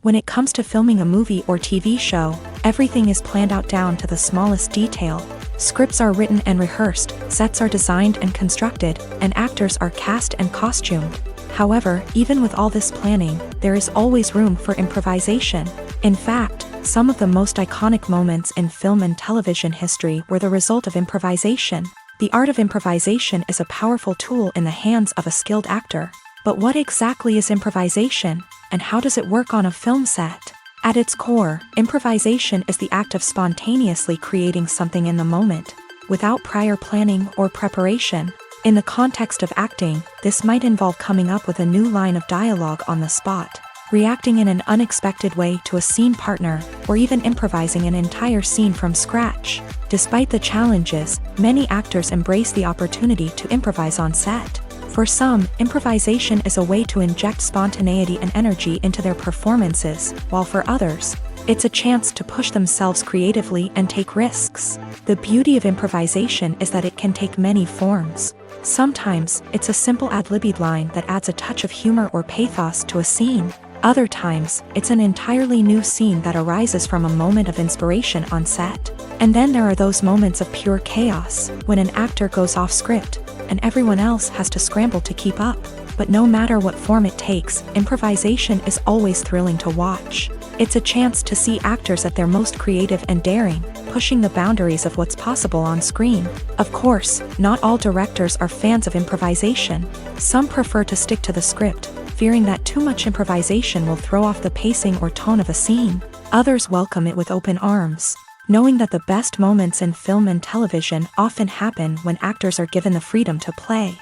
Speaker 1: When it comes to filming a movie or TV show, everything is planned out down to the smallest detail. Scripts are written and rehearsed, sets are designed and constructed, and actors are cast and costumed. However, even with all this planning, there is always room for improvisation. In fact, some of the most iconic moments in film and television history were the result of improvisation. The art of improvisation is a powerful tool in the hands of a skilled actor. But what exactly is improvisation, and how does it work on a film set? At its core, improvisation is the act of spontaneously creating something in the moment, without prior planning or preparation. In the context of acting, this might involve coming up with a new line of dialogue on the spot, reacting in an unexpected way to a scene partner, or even improvising an entire scene from scratch. Despite the challenges, many actors embrace the opportunity to improvise on set. For some, improvisation is a way to inject spontaneity and energy into their performances, while for others, it's a chance to push themselves creatively and take risks. The beauty of improvisation is that it can take many forms. Sometimes, it's a simple ad-libbed line that adds a touch of humor or pathos to a scene. Other times, it's an entirely new scene that arises from a moment of inspiration on set. And then there are those moments of pure chaos, when an actor goes off script, and everyone else has to scramble to keep up. But no matter what form it takes, improvisation is always thrilling to watch. It's a chance to see actors at their most creative and daring, pushing the boundaries of what's possible on screen. Of course, not all directors are fans of improvisation. Some prefer to stick to the script, fearing that too much improvisation will throw off the pacing or tone of a scene. Others welcome it with open arms, knowing that the best moments in film and television often happen when actors are given the freedom to play.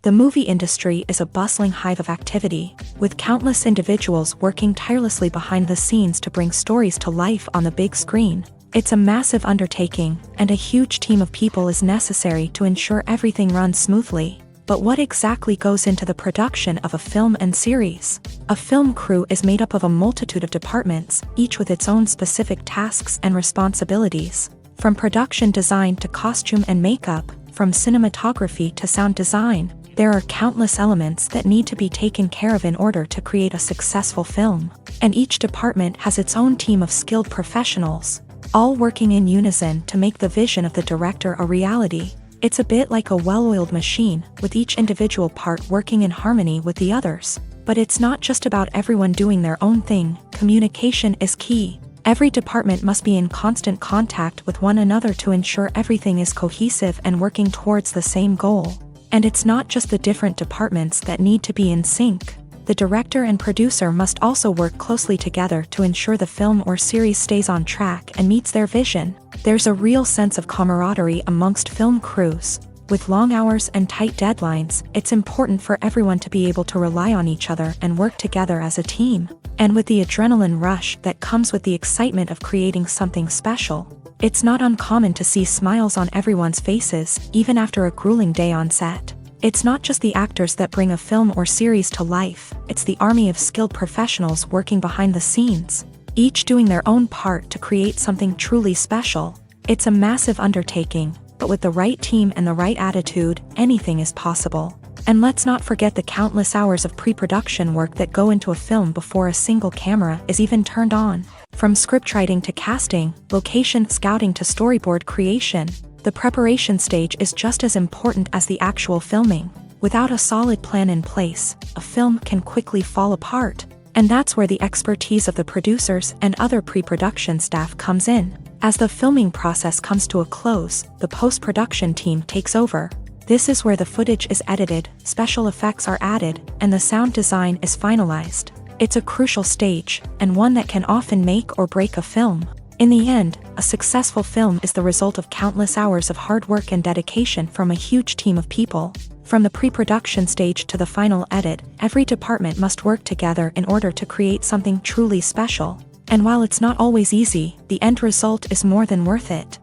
Speaker 1: The movie industry is a bustling hive of activity, with countless individuals working tirelessly behind the scenes to bring stories to life on the big screen. It's a massive undertaking, and a huge team of people is necessary to ensure everything runs smoothly. But what exactly goes into the production of a film and series? A film crew is made up of a multitude of departments, each with its own specific tasks and responsibilities. From production design to costume and makeup, from cinematography to sound design, there are countless elements that need to be taken care of in order to create a successful film. And each department has its own team of skilled professionals, all working in unison to make the vision of the director a reality. It's a bit like a well-oiled machine, with each individual part working in harmony with the others. But it's not just about everyone doing their own thing. Communication is key. Every department must be in constant contact with one another to ensure everything is cohesive and working towards the same goal. And it's not just the different departments that need to be in sync. The director and producer must also work closely together to ensure the film or series stays on track and meets their vision. There's a real sense of camaraderie amongst film crews. With long hours and tight deadlines, it's important for everyone to be able to rely on each other and work together as a team. And with the adrenaline rush that comes with the excitement of creating something special, it's not uncommon to see smiles on everyone's faces, even after a grueling day on set. It's not just the actors that bring a film or series to life, it's the army of skilled professionals working behind the scenes, each doing their own part to create something truly special. It's a massive undertaking, but with the right team and the right attitude, anything is possible. And let's not forget the countless hours of pre-production work that go into a film before a single camera is even turned on. From scriptwriting to casting, location scouting to storyboard creation, the preparation stage is just as important as the actual filming. Without a solid plan in place, a film can quickly fall apart. And that's where the expertise of the producers and other pre-production staff comes in. As the filming process comes to a close, the post-production team takes over. This is where the footage is edited, special effects are added, and the sound design is finalized. It's a crucial stage, and one that can often make or break a film. In the end, a successful film is the result of countless hours of hard work and dedication from a huge team of people. From the pre-production stage to the final edit, every department must work together in order to create something truly special. And while it's not always easy, the end result is more than worth it.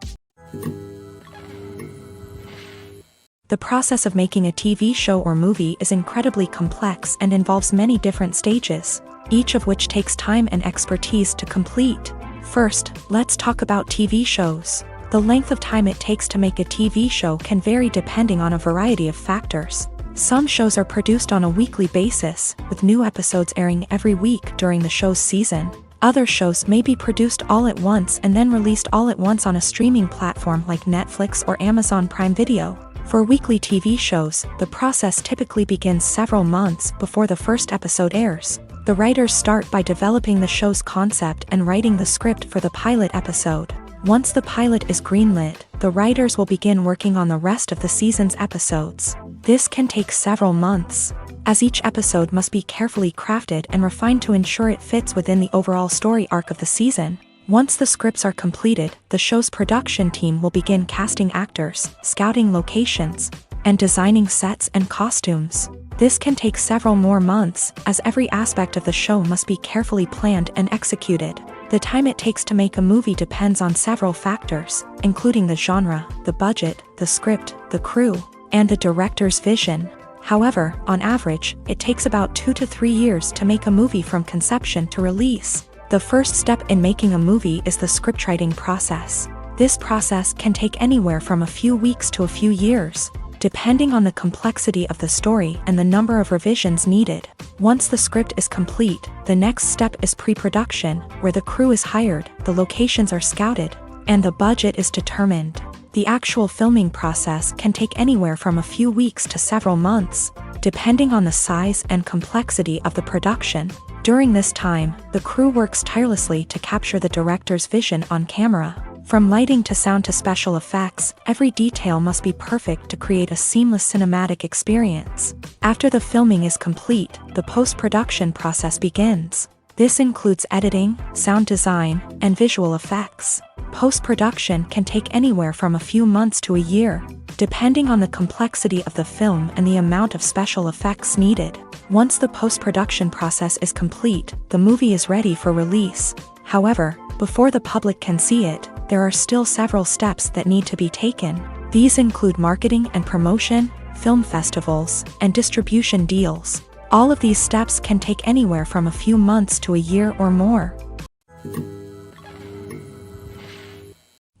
Speaker 1: The process of making a TV show or movie is incredibly complex and involves many different stages, each of which takes time and expertise to complete. First, let's talk about TV shows. The length of time it takes to make a TV show can vary depending on a variety of factors. Some shows are produced on a weekly basis, with new episodes airing every week during the show's season. Other shows may be produced all at once and then released all at once on a streaming platform like Netflix or Amazon Prime Video. For weekly TV shows, the process typically begins several months before the first episode airs. The writers start by developing the show's concept and writing the script for the pilot episode. Once the pilot is greenlit, the writers will begin working on the rest of the season's episodes. This can take several months, as each episode must be carefully crafted and refined to ensure it fits within the overall story arc of the season. Once the scripts are completed, the show's production team will begin casting actors, scouting locations, and designing sets and costumes. This can take several more months, as every aspect of the show must be carefully planned and executed. The time it takes to make a movie depends on several factors, including the genre, the budget, the script, the crew, and the director's vision. However, on average, it takes about 2 to 3 years to make a movie from conception to release. The first step in making a movie is the scriptwriting process. This process can take anywhere from a few weeks to a few years, depending on the complexity of the story and the number of revisions needed. Once the script is complete, the next step is pre-production, where the crew is hired, the locations are scouted, and the budget is determined. The actual filming process can take anywhere from a few weeks to several months, depending on the size and complexity of the production. During this time, the crew works tirelessly to capture the director's vision on camera. From lighting to sound to special effects, every detail must be perfect to create a seamless cinematic experience. After the filming is complete, the post-production process begins. This includes editing, sound design, and visual effects. Post-production can take anywhere from a few months to a year, depending on the complexity of the film and the amount of special effects needed. Once the post-production process is complete, the movie is ready for release. However, before the public can see it, there are still several steps that need to be taken. These include marketing and promotion, film festivals, and distribution deals. All of these steps can take anywhere from a few months to a year or more.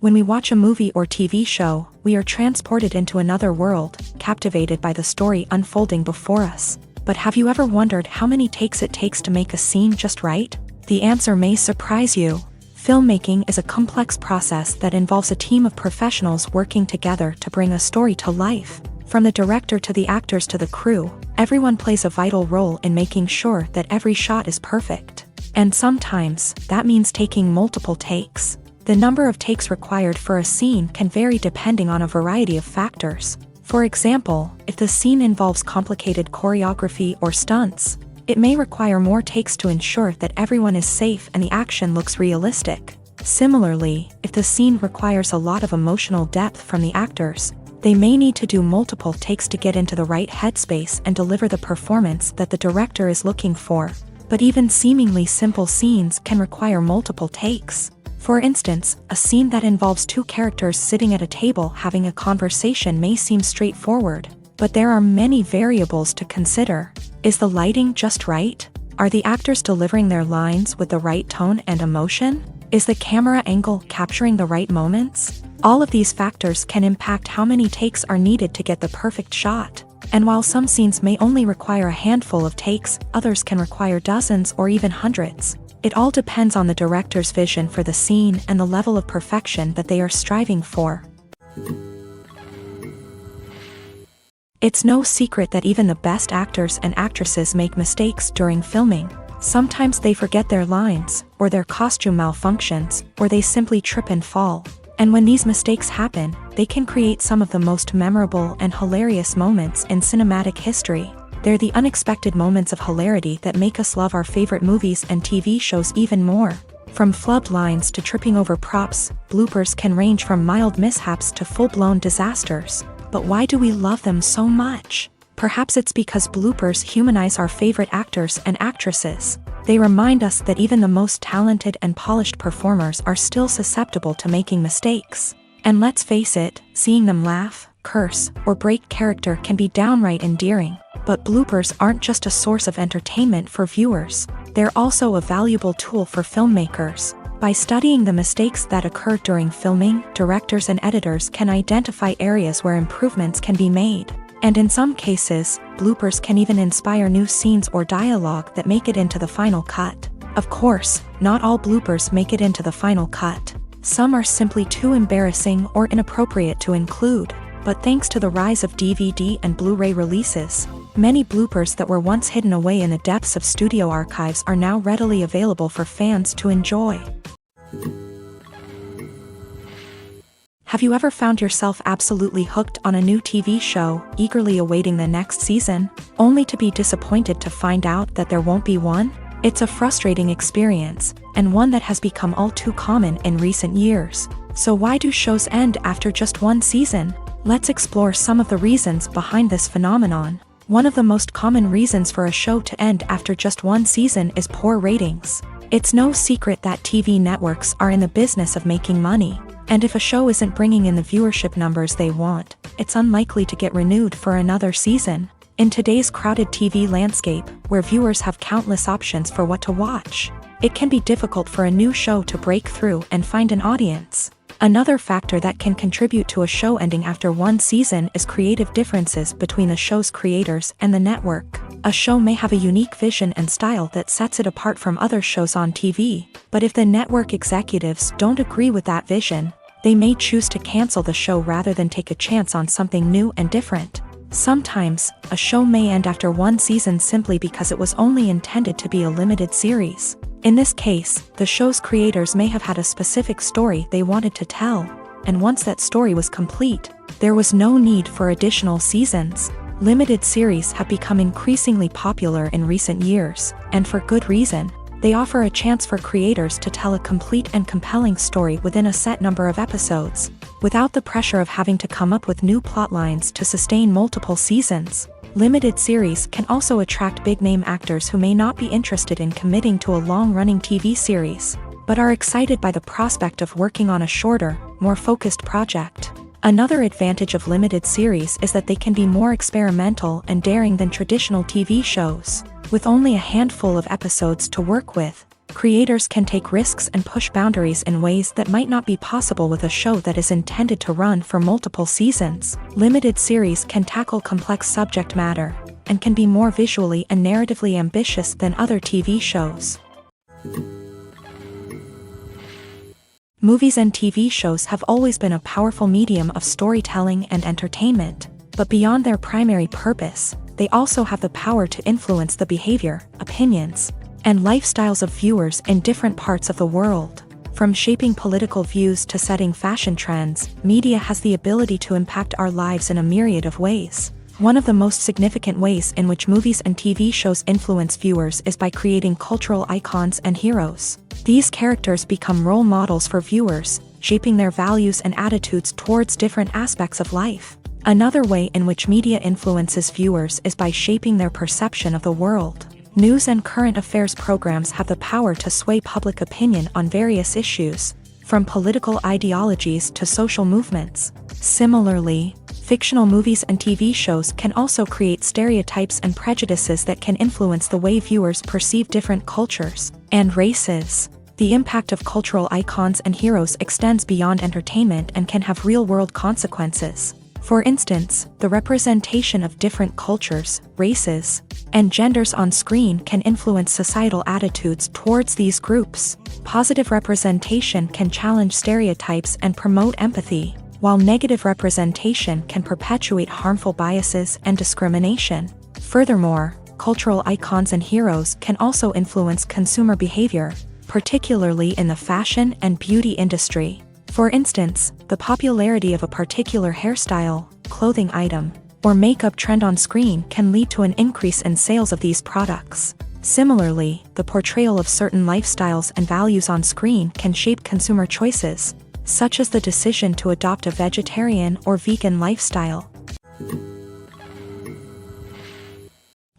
Speaker 1: When we watch a movie or TV show, we are transported into another world, captivated by the story unfolding before us. But have you ever wondered how many takes it takes to make a scene just right? The answer may surprise you. Filmmaking is a complex process that involves a team of professionals working together to bring a story to life. From the director to the actors to the crew, everyone plays a vital role in making sure that every shot is perfect. And sometimes, that means taking multiple takes. The number of takes required for a scene can vary depending on a variety of factors. For example, if the scene involves complicated choreography or stunts, it may require more takes to ensure that everyone is safe and the action looks realistic. Similarly, if the scene requires a lot of emotional depth from the actors, they may need to do multiple takes to get into the right headspace and deliver the performance that the director is looking for. But even seemingly simple scenes can require multiple takes. For instance, a scene that involves two characters sitting at a table having a conversation may seem straightforward, but there are many variables to consider. Is the lighting just right? Are the actors delivering their lines with the right tone and emotion? Is the camera angle capturing the right moments? All of these factors can impact how many takes are needed to get the perfect shot. And while some scenes may only require a handful of takes, others can require dozens or even hundreds. It all depends on the director's vision for the scene and the level of perfection that they are striving for. It's no secret that even the best actors and actresses make mistakes during filming. Sometimes they forget their lines, or their costume malfunctions, or they simply trip and fall. And when these mistakes happen, they can create some of the most memorable and hilarious moments in cinematic history. They're the unexpected moments of hilarity that make us love our favorite movies and TV shows even more. From flubbed lines to tripping over props, bloopers can range from mild mishaps to full-blown disasters. But why do we love them so much? Perhaps it's because bloopers humanize our favorite actors and actresses. They remind us that even the most talented and polished performers are still susceptible to making mistakes. And let's face it, seeing them laugh, curse, or break character can be downright endearing. But bloopers aren't just a source of entertainment for viewers. They're also a valuable tool for filmmakers. By studying the mistakes that occur during filming, directors and editors can identify areas where improvements can be made. And in some cases, bloopers can even inspire new scenes or dialogue that make it into the final cut. Of course, not all bloopers make it into the final cut. Some are simply too embarrassing or inappropriate to include. But thanks to the rise of DVD and Blu-ray releases, many bloopers that were once hidden away in the depths of studio archives are now readily available for fans to enjoy. Have you ever found yourself absolutely hooked on a new TV show, eagerly awaiting the next season, only to be disappointed to find out that there won't be one? It's a frustrating experience, and one that has become all too common in recent years. So why do shows end after just one season? Let's explore some of the reasons behind this phenomenon. One of the most common reasons for a show to end after just one season is poor ratings. It's no secret that TV networks are in the business of making money, and if a show isn't bringing in the viewership numbers they want, it's unlikely to get renewed for another season. In today's crowded TV landscape, where viewers have countless options for what to watch, it can be difficult for a new show to break through and find an audience. Another factor that can contribute to a show ending after one season is creative differences between the show's creators and the network. A show may have a unique vision and style that sets it apart from other shows on TV, but if the network executives don't agree with that vision, they may choose to cancel the show rather than take a chance on something new and different. Sometimes, a show may end after one season simply because it was only intended to be a limited series. In this case, the show's creators may have had a specific story they wanted to tell, and once that story was complete, there was no need for additional seasons. Limited series have become increasingly popular in recent years, and for good reason. They offer a chance for creators to tell a complete and compelling story within a set number of episodes, without the pressure of having to come up with new plotlines to sustain multiple seasons. Limited series can also attract big-name actors who may not be interested in committing to a long-running TV series, but are excited by the prospect of working on a shorter, more focused project. Another advantage of limited series is that they can be more experimental and daring than traditional TV shows. With only a handful of episodes to work with, creators can take risks and push boundaries in ways that might not be possible with a show that is intended to run for multiple seasons. Limited series can tackle complex subject matter and can be more visually and narratively ambitious than other TV shows. Movies and TV shows have always been a powerful medium of storytelling and entertainment, but beyond their primary purpose, they also have the power to influence the behavior, opinions, and lifestyles of viewers in different parts of the world. From shaping political views to setting fashion trends, media has the ability to impact our lives in a myriad of ways. One of the most significant ways in which movies and TV shows influence viewers is by creating cultural icons and heroes. These characters become role models for viewers, shaping their values and attitudes towards different aspects of life. Another way in which media influences viewers is by shaping their perception of the world. News and current affairs programs have the power to sway public opinion on various issues, from political ideologies to social movements. Similarly, fictional movies and TV shows can also create stereotypes and prejudices that can influence the way viewers perceive different cultures and races. The impact of cultural icons and heroes extends beyond entertainment and can have real-world consequences. For instance, the representation of different cultures, races, and genders on screen can influence societal attitudes towards these groups. Positive representation can challenge stereotypes and promote empathy, while negative representation can perpetuate harmful biases and discrimination. Furthermore, cultural icons and heroes can also influence consumer behavior, particularly in the fashion and beauty industry. For instance, the popularity of a particular hairstyle, clothing item, or makeup trend on screen can lead to an increase in sales of these products. Similarly, the portrayal of certain lifestyles and values on screen can shape consumer choices, such as the decision to adopt a vegetarian or vegan lifestyle.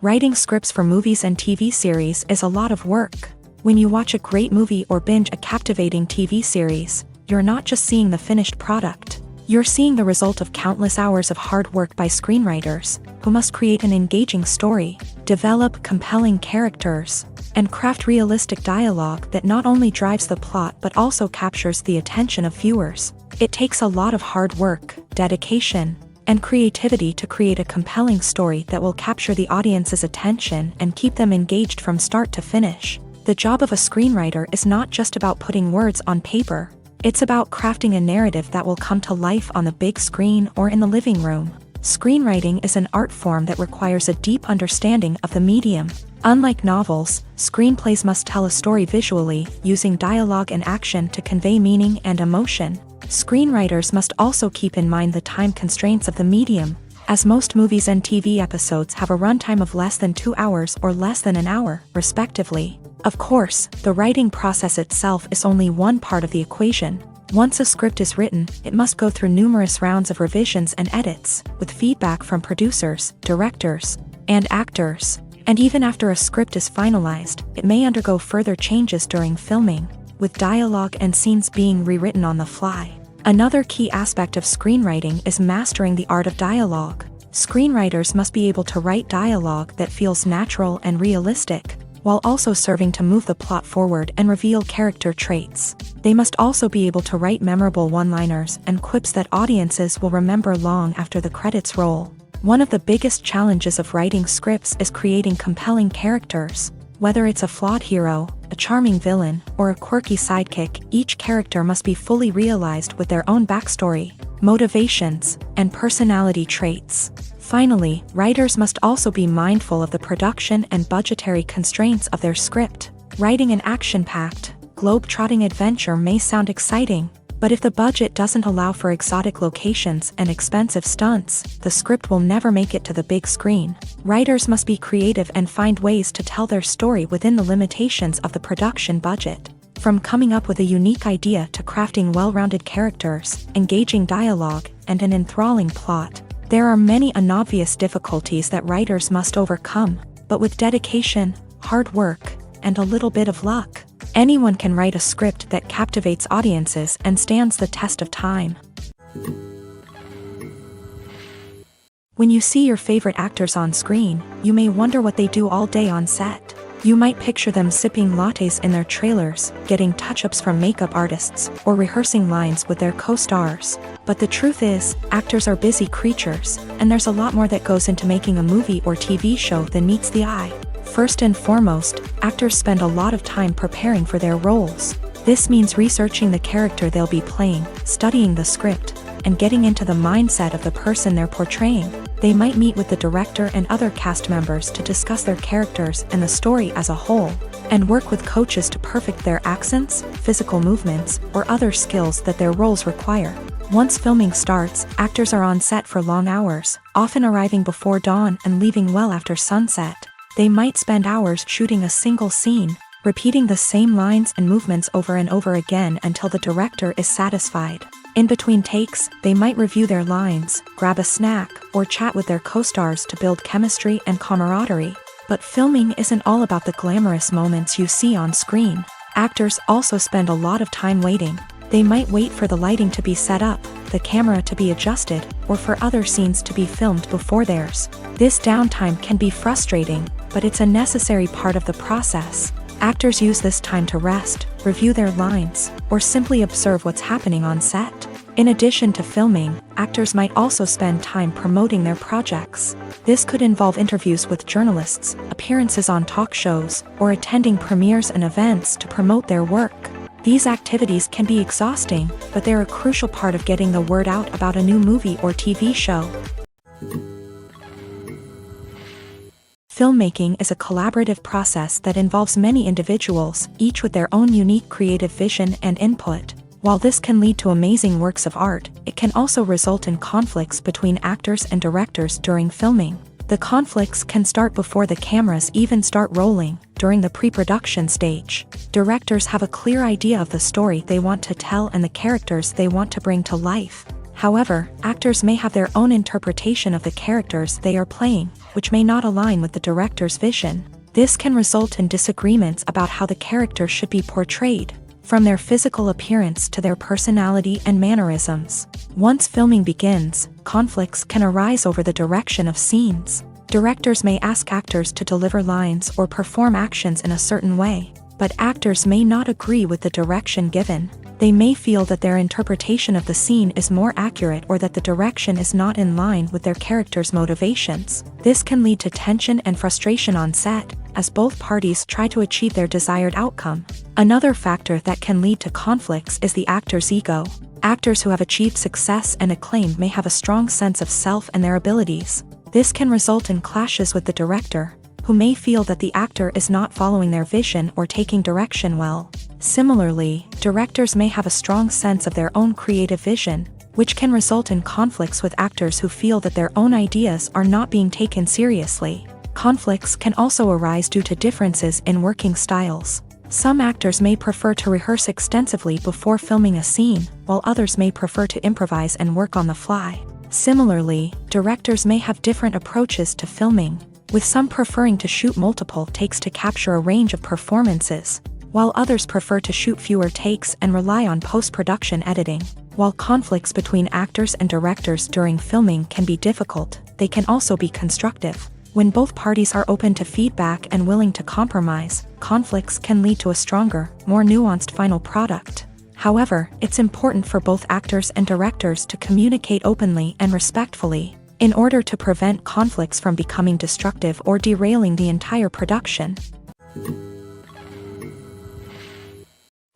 Speaker 1: Writing scripts for movies and TV series is a lot of work. When you watch a great movie or binge a captivating TV series, you're not just seeing the finished product. You're seeing the result of countless hours of hard work by screenwriters, who must create an engaging story, develop compelling characters, and craft realistic dialogue that not only drives the plot but also captures the attention of viewers. It takes a lot of hard work, dedication, and creativity to create a compelling story that will capture the audience's attention and keep them engaged from start to finish. The job of a screenwriter is not just about putting words on paper. It's about crafting a narrative that will come to life on the big screen or in the living room. Screenwriting is an art form that requires a deep understanding of the medium. Unlike novels, screenplays must tell a story visually, using dialogue and action to convey meaning and emotion. Screenwriters must also keep in mind the time constraints of the medium, as most movies and TV episodes have a runtime of less than 2 hours or less than an hour, respectively. Of course, the writing process itself is only one part of the equation. Once a script is written, it must go through numerous rounds of revisions and edits, with feedback from producers, directors, and actors. And even after a script is finalized, it may undergo further changes during filming, with dialogue and scenes being rewritten on the fly. Another key aspect of screenwriting is mastering the art of dialogue. Screenwriters must be able to write dialogue that feels natural and realistic, while also serving to move the plot forward and reveal character traits. They must also be able to write memorable one-liners and quips that audiences will remember long after the credits roll. One of the biggest challenges of writing scripts is creating compelling characters. Whether it's a flawed hero, a charming villain, or a quirky sidekick, each character must be fully realized with their own backstory, motivations, and personality traits. Finally, writers must also be mindful of the production and budgetary constraints of their script. Writing an action-packed, globe-trotting adventure may sound exciting, but if the budget doesn't allow for exotic locations and expensive stunts, the script will never make it to the big screen. Writers must be creative and find ways to tell their story within the limitations of the production budget. From coming up with a unique idea to crafting well-rounded characters, engaging dialogue, and an enthralling plot, there are many unobvious difficulties that writers must overcome, but with dedication, hard work, and a little bit of luck, anyone can write a script that captivates audiences and stands the test of time. When you see your favorite actors on screen, you may wonder what they do all day on set. You might picture them sipping lattes in their trailers, getting touch-ups from makeup artists, or rehearsing lines with their co-stars. But the truth is, actors are busy creatures, and there's a lot more that goes into making a movie or TV show than meets the eye. First and foremost, actors spend a lot of time preparing for their roles. This means researching the character they'll be playing, studying the script, and getting into the mindset of the person they're portraying. They might meet with the director and other cast members to discuss their characters and the story as a whole, and work with coaches to perfect their accents, physical movements, or other skills that their roles require. Once filming starts, actors are on set for long hours, often arriving before dawn and leaving well after sunset. They might spend hours shooting a single scene, repeating the same lines and movements over and over again until the director is satisfied. In between takes, they might review their lines, grab a snack, or chat with their co-stars to build chemistry and camaraderie. But filming isn't all about the glamorous moments you see on screen. Actors also spend a lot of time waiting. They might wait for the lighting to be set up, the camera to be adjusted, or for other scenes to be filmed before theirs. This downtime can be frustrating, but it's a necessary part of the process. Actors use this time to rest, review their lines, or simply observe what's happening on set. In addition to filming, actors might also spend time promoting their projects. This could involve interviews with journalists, appearances on talk shows, or attending premieres and events to promote their work. These activities can be exhausting, but they're a crucial part of getting the word out about a new movie or TV show. Filmmaking is a collaborative process that involves many individuals, each with their own unique creative vision and input. While this can lead to amazing works of art, it can also result in conflicts between actors and directors during filming. The conflicts can start before the cameras even start rolling, during the pre-production stage. Directors have a clear idea of the story they want to tell and the characters they want to bring to life. However, actors may have their own interpretation of the characters they are playing, which may not align with the director's vision. This can result in disagreements about how the character should be portrayed, from their physical appearance to their personality and mannerisms. Once filming begins, conflicts can arise over the direction of scenes. Directors may ask actors to deliver lines or perform actions in a certain way, but actors may not agree with the direction given. They may feel that their interpretation of the scene is more accurate or that the direction is not in line with their character's motivations. This can lead to tension and frustration on set, as both parties try to achieve their desired outcome. Another factor that can lead to conflicts is the actor's ego. Actors who have achieved success and acclaim may have a strong sense of self and their abilities. This can result in clashes with the director, who may feel that the actor is not following their vision or taking direction well. Similarly, directors may have a strong sense of their own creative vision, which can result in conflicts with actors who feel that their own ideas are not being taken seriously. Conflicts can also arise due to differences in working styles. Some actors may prefer to rehearse extensively before filming a scene, while others may prefer to improvise and work on the fly. Similarly, directors may have different approaches to filming, with some preferring to shoot multiple takes to capture a range of performances, while others prefer to shoot fewer takes and rely on post-production editing. While conflicts between actors and directors during filming can be difficult, they can also be constructive. When both parties are open to feedback and willing to compromise, conflicts can lead to a stronger, more nuanced final product. However, it's important for both actors and directors to communicate openly and respectfully, in order to prevent conflicts from becoming destructive or derailing the entire production.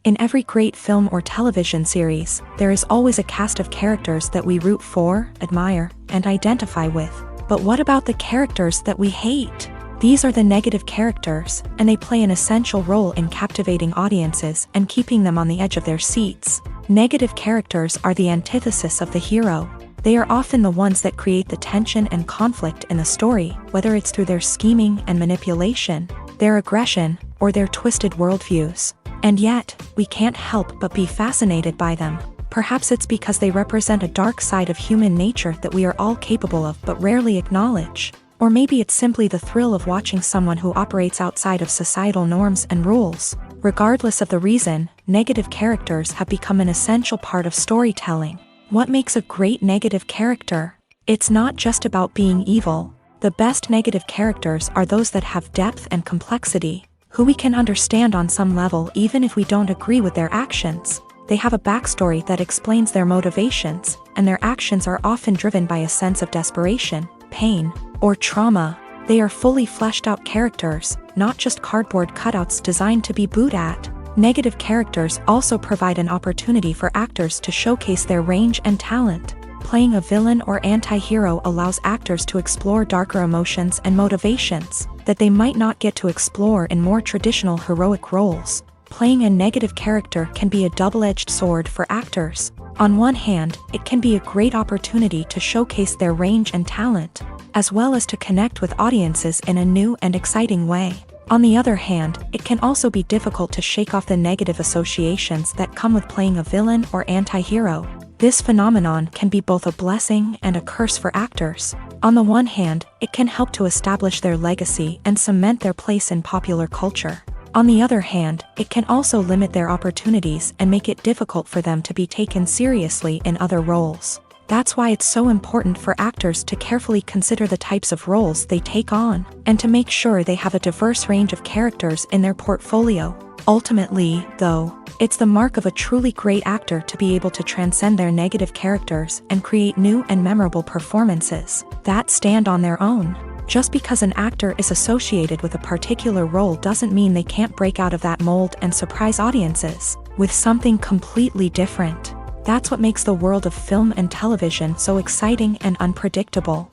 Speaker 1: In every great film or television series, there is always a cast of characters that we root for, admire, and identify with. But what about the characters that we hate? These are the negative characters, and they play an essential role in captivating audiences and keeping them on the edge of their seats. Negative characters are the antithesis of the hero. They are often the ones that create the tension and conflict in the story, whether it's through their scheming and manipulation, their aggression, or their twisted worldviews. And yet, we can't help but be fascinated by them. Perhaps it's because they represent a dark side of human nature that we are all capable of but rarely acknowledge. Or maybe it's simply the thrill of watching someone who operates outside of societal norms and rules. Regardless of the reason, negative characters have become an essential part of storytelling. What makes a great negative character? It's not just about being evil. The best negative characters are those that have depth and complexity, who we can understand on some level even if we don't agree with their actions. They have a backstory that explains their motivations, and their actions are often driven by a sense of desperation, pain, or trauma. They are fully fleshed out characters, not just cardboard cutouts designed to be booed at. Negative characters also provide an opportunity for actors to showcase their range and talent. Playing a villain or anti-hero allows actors to explore darker emotions and motivations that they might not get to explore in more traditional heroic roles. Playing a negative character can be a double-edged sword for actors. On one hand, it can be a great opportunity to showcase their range and talent, as well as to connect with audiences in a new and exciting way. On the other hand, it can also be difficult to shake off the negative associations that come with playing a villain or anti-hero. This phenomenon can be both a blessing and a curse for actors. On the one hand, it can help to establish their legacy and cement their place in popular culture. On the other hand, it can also limit their opportunities and make it difficult for them to be taken seriously in other roles. That's why it's so important for actors to carefully consider the types of roles they take on, and to make sure they have a diverse range of characters in their portfolio. Ultimately, though, it's the mark of a truly great actor to be able to transcend their negative characters and create new and memorable performances that stand on their own. Just because an actor is associated with a particular role doesn't mean they can't break out of that mold and surprise audiences with something completely different. That's what makes the world of film and television so exciting and unpredictable.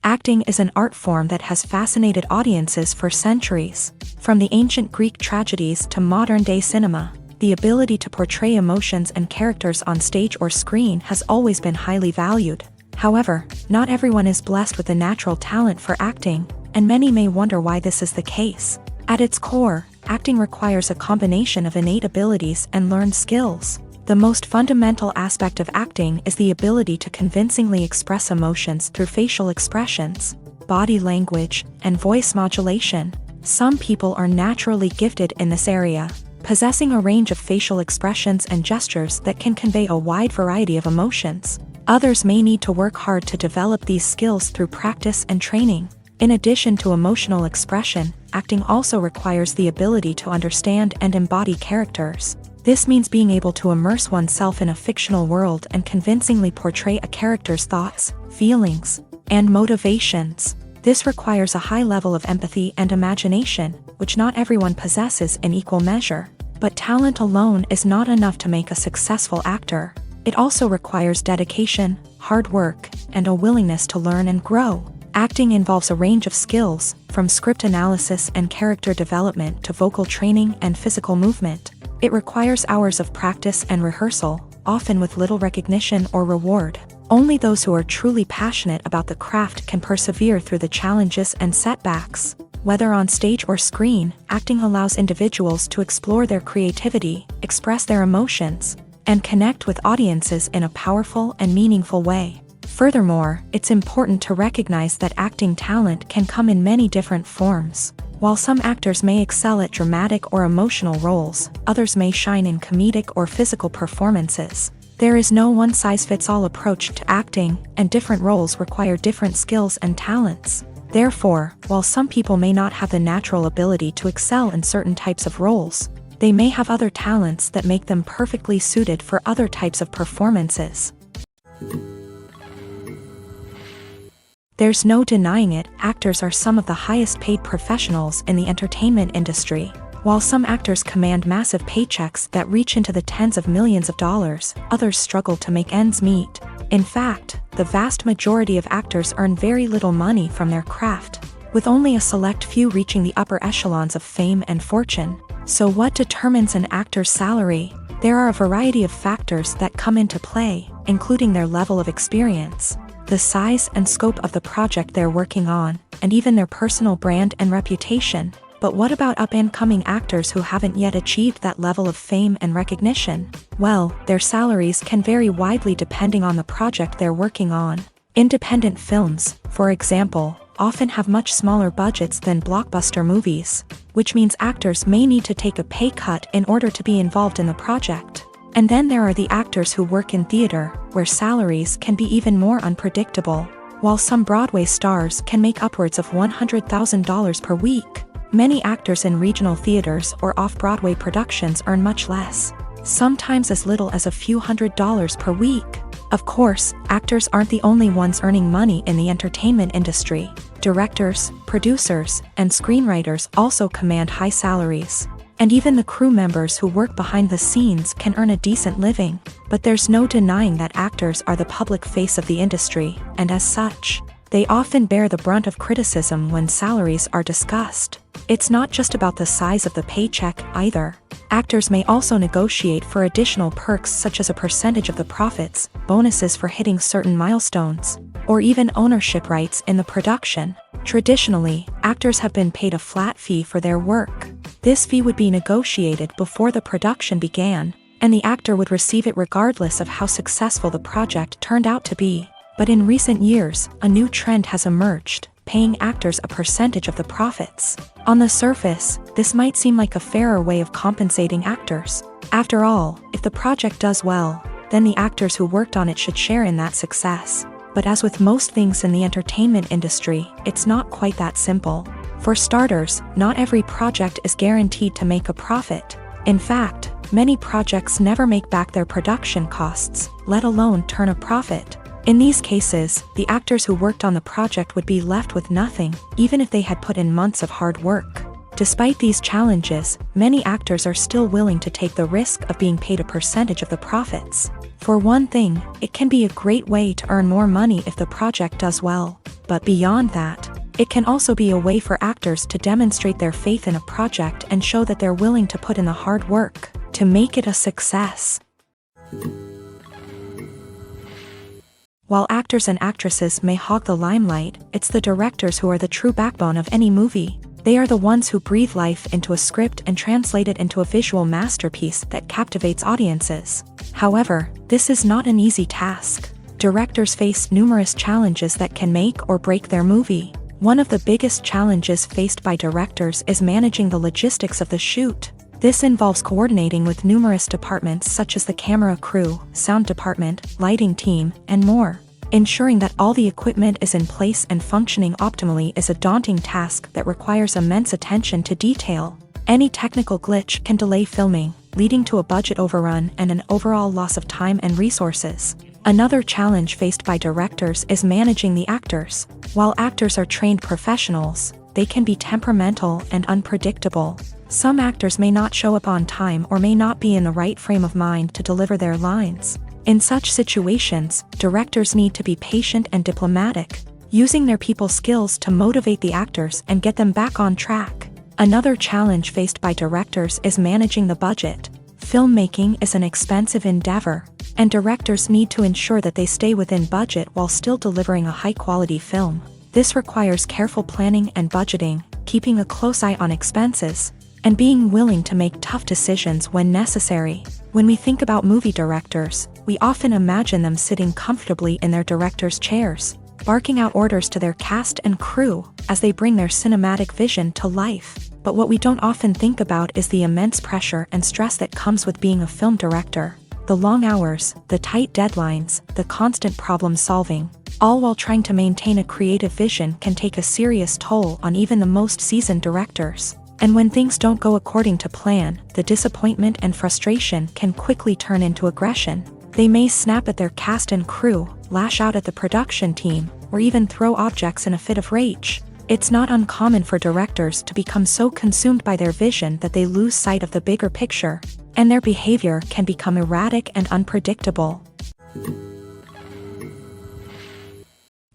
Speaker 1: Acting is an art form that has fascinated audiences for centuries. From the ancient Greek tragedies to modern-day cinema, the ability to portray emotions and characters on stage or screen has always been highly valued. However, not everyone is blessed with a natural talent for acting, and many may wonder why this is the case. At its core, acting requires a combination of innate abilities and learned skills. The most fundamental aspect of acting is the ability to convincingly express emotions through facial expressions, body language, and voice modulation. Some people are naturally gifted in this area, possessing a range of facial expressions and gestures that can convey a wide variety of emotions. Others may need to work hard to develop these skills through practice and training. In addition to emotional expression, acting also requires the ability to understand and embody characters. This means being able to immerse oneself in a fictional world and convincingly portray a character's thoughts, feelings, and motivations. This requires a high level of empathy and imagination, which not everyone possesses in equal measure. But talent alone is not enough to make a successful actor. It also requires dedication, hard work, and a willingness to learn and grow. Acting involves a range of skills, from script analysis and character development to vocal training and physical movement. It requires hours of practice and rehearsal, often with little recognition or reward. Only those who are truly passionate about the craft can persevere through the challenges and setbacks. Whether on stage or screen, acting allows individuals to explore their creativity, express their emotions, and connect with audiences in a powerful and meaningful way. Furthermore, it's important to recognize that acting talent can come in many different forms. While some actors may excel at dramatic or emotional roles, others may shine in comedic or physical performances. There is no one-size-fits-all approach to acting, and different roles require different skills and talents. Therefore, while some people may not have the natural ability to excel in certain types of roles, they may have other talents that make them perfectly suited for other types of performances. There's no denying it, actors are some of the highest paid professionals in the entertainment industry. While some actors command massive paychecks that reach into the tens of millions of dollars, others struggle to make ends meet. In fact, the vast majority of actors earn very little money from their craft, with only a select few reaching the upper echelons of fame and fortune. So what determines an actor's salary? There are a variety of factors that come into play, including their level of experience, the size and scope of the project they're working on, and even their personal brand and reputation. But what about up-and-coming actors who haven't yet achieved that level of fame and recognition? Well, their salaries can vary widely depending on the project they're working on. Independent films, for example, often have much smaller budgets than blockbuster movies, which means actors may need to take a pay cut in order to be involved in the project. And then there are the actors who work in theater, where salaries can be even more unpredictable. While some Broadway stars can make upwards of $100,000 per week, many actors in regional theaters or off-Broadway productions earn much less, sometimes as little as a few $100s per week. Of course, actors aren't the only ones earning money in the entertainment industry. Directors, producers, and screenwriters also command high salaries. And even the crew members who work behind the scenes can earn a decent living. But there's no denying that actors are the public face of the industry, and as such, they often bear the brunt of criticism when salaries are discussed. It's not just about the size of the paycheck either. Actors may also negotiate for additional perks such as a percentage of the profits, bonuses for hitting certain milestones, or even ownership rights in the production. Traditionally, actors have been paid a flat fee for their work. This fee would be negotiated before the production began, and the actor would receive it regardless of how successful the project turned out to be. But in recent years, a new trend has emerged, paying actors a percentage of the profits. On the surface, this might seem like a fairer way of compensating actors. After all, if the project does well, then the actors who worked on it should share in that success. But as with most things in the entertainment industry, it's not quite that simple. For starters, not every project is guaranteed to make a profit. In fact, many projects never make back their production costs, let alone turn a profit. In these cases, the actors who worked on the project would be left with nothing, even if they had put in months of hard work. Despite these challenges, many actors are still willing to take the risk of being paid a percentage of the profits. For one thing, it can be a great way to earn more money if the project does well. But beyond that, it can also be a way for actors to demonstrate their faith in a project and show that they're willing to put in the hard work to make it a success. While actors and actresses may hog the limelight, it's the directors who are the true backbone of any movie. They are the ones who breathe life into a script and translate it into a visual masterpiece that captivates audiences. However, this is not an easy task. Directors face numerous challenges that can make or break their movie. One of the biggest challenges faced by directors is managing the logistics of the shoot. This involves coordinating with numerous departments such as the camera crew, sound department, lighting team, and more. Ensuring that all the equipment is in place and functioning optimally is a daunting task that requires immense attention to detail. Any technical glitch can delay filming, leading to a budget overrun and an overall loss of time and resources. Another challenge faced by directors is managing the actors. While actors are trained professionals, they can be temperamental and unpredictable. Some actors may not show up on time or may not be in the right frame of mind to deliver their lines. In such situations, directors need to be patient and diplomatic, using their people skills to motivate the actors and get them back on track. Another challenge faced by directors is managing the budget. Filmmaking is an expensive endeavor, and directors need to ensure that they stay within budget while still delivering a high-quality film. This requires careful planning and budgeting, keeping a close eye on expenses, and being willing to make tough decisions when necessary. When we think about movie directors, we often imagine them sitting comfortably in their director's chairs, barking out orders to their cast and crew as they bring their cinematic vision to life. But what we don't often think about is the immense pressure and stress that comes with being a film director. The long hours, the tight deadlines, the constant problem solving, all while trying to maintain a creative vision can take a serious toll on even the most seasoned directors. And when things don't go according to plan, the disappointment and frustration can quickly turn into aggression. They may snap at their cast and crew, lash out at the production team, or even throw objects in a fit of rage. It's not uncommon for directors to become so consumed by their vision that they lose sight of the bigger picture, and their behavior can become erratic and unpredictable.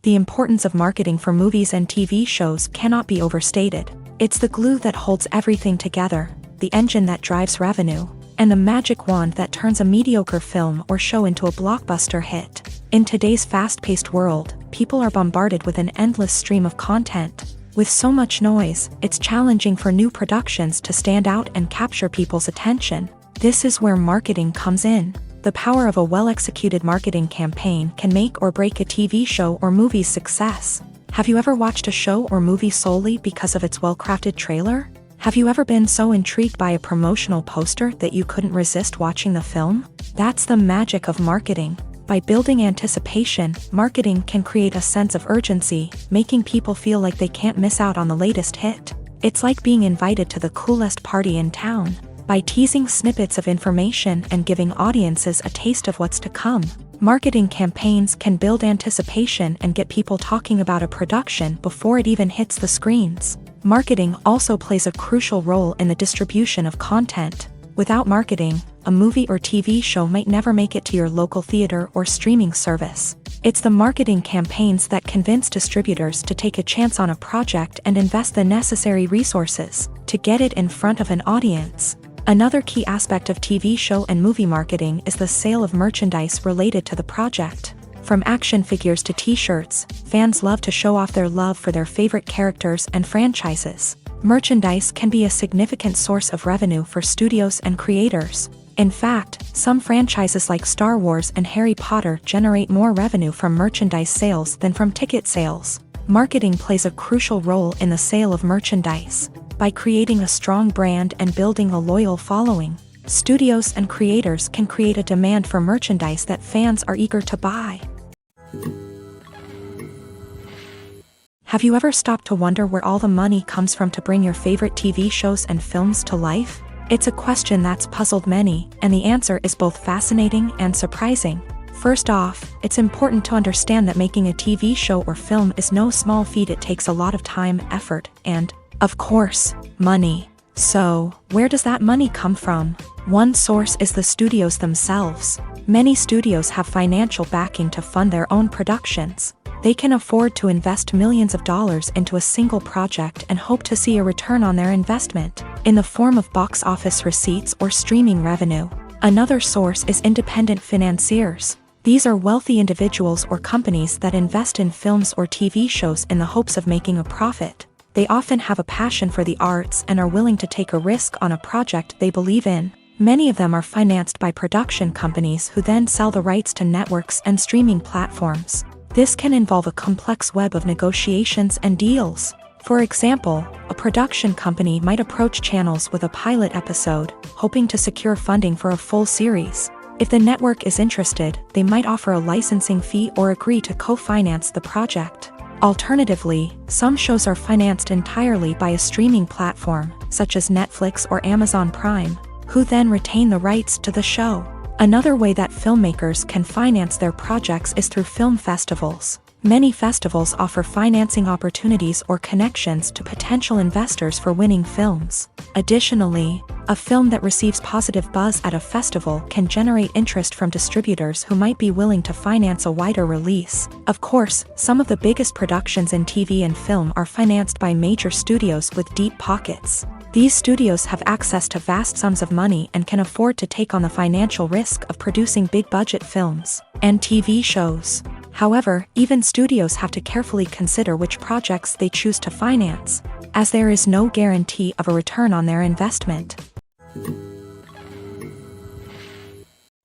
Speaker 1: The importance of marketing for movies and TV shows cannot be overstated. It's the glue that holds everything together, the engine that drives revenue, and the magic wand that turns a mediocre film or show into a blockbuster hit. In today's fast-paced world, people are bombarded with an endless stream of content. With so much noise, it's challenging for new productions to stand out and capture people's attention. This is where marketing comes in. The power of a well-executed marketing campaign can make or break a TV show or movie's success. Have you ever watched a show or movie solely because of its well-crafted trailer? Have you ever been so intrigued by a promotional poster that you couldn't resist watching the film? That's the magic of marketing. By building anticipation, marketing can create a sense of urgency, making people feel like they can't miss out on the latest hit. It's like being invited to the coolest party in town. By teasing snippets of information and giving audiences a taste of what's to come, marketing campaigns can build anticipation and get people talking about a production before it even hits the screens. Marketing also plays a crucial role in the distribution of content. Without marketing, a movie or TV show might never make it to your local theater or streaming service. It's the marketing campaigns that convince distributors to take a chance on a project and invest the necessary resources to get it in front of an audience. Another key aspect of TV show and movie marketing is the sale of merchandise related to the project. From action figures to t-shirts, fans love to show off their love for their favorite characters and franchises. Merchandise can be a significant source of revenue for studios and creators. In fact, some franchises like Star Wars and Harry Potter generate more revenue from merchandise sales than from ticket sales. Marketing plays a crucial role in the sale of merchandise. By creating a strong brand and building a loyal following, studios and creators can create a demand for merchandise that fans are eager to buy. Have you ever stopped to wonder where all the money comes from to bring your favorite TV shows and films to life? It's a question that's puzzled many, and the answer is both fascinating and surprising. First off, it's important to understand that making a TV show or film is no small feat. It takes a lot of time, effort, and, of course, money. So, where does that money come from? One source is the studios themselves. Many studios have financial backing to fund their own productions. They can afford to invest millions of dollars into a single project and hope to see a return on their investment, in the form of box office receipts or streaming revenue. Another source is independent financiers. These are wealthy individuals or companies that invest in films or TV shows in the hopes of making a profit. They often have a passion for the arts and are willing to take a risk on a project they believe in. Many of them are financed by production companies who then sell the rights to networks and streaming platforms. This can involve a complex web of negotiations and deals. For example, a production company might approach channels with a pilot episode, hoping to secure funding for a full series. If the network is interested, they might offer a licensing fee or agree to co-finance the project. Alternatively, some shows are financed entirely by a streaming platform, such as Netflix or Amazon Prime, who then retain the rights to the show. Another way that filmmakers can finance their projects is through film festivals. Many festivals offer financing opportunities or connections to potential investors for winning films. Additionally, a film that receives positive buzz at a festival can generate interest from distributors who might be willing to finance a wider release. Of course, some of the biggest productions in TV and film are financed by major studios with deep pockets. These studios have access to vast sums of money and can afford to take on the financial risk of producing big-budget films and TV shows. However, even studios have to carefully consider which projects they choose to finance, as there is no guarantee of a return on their investment.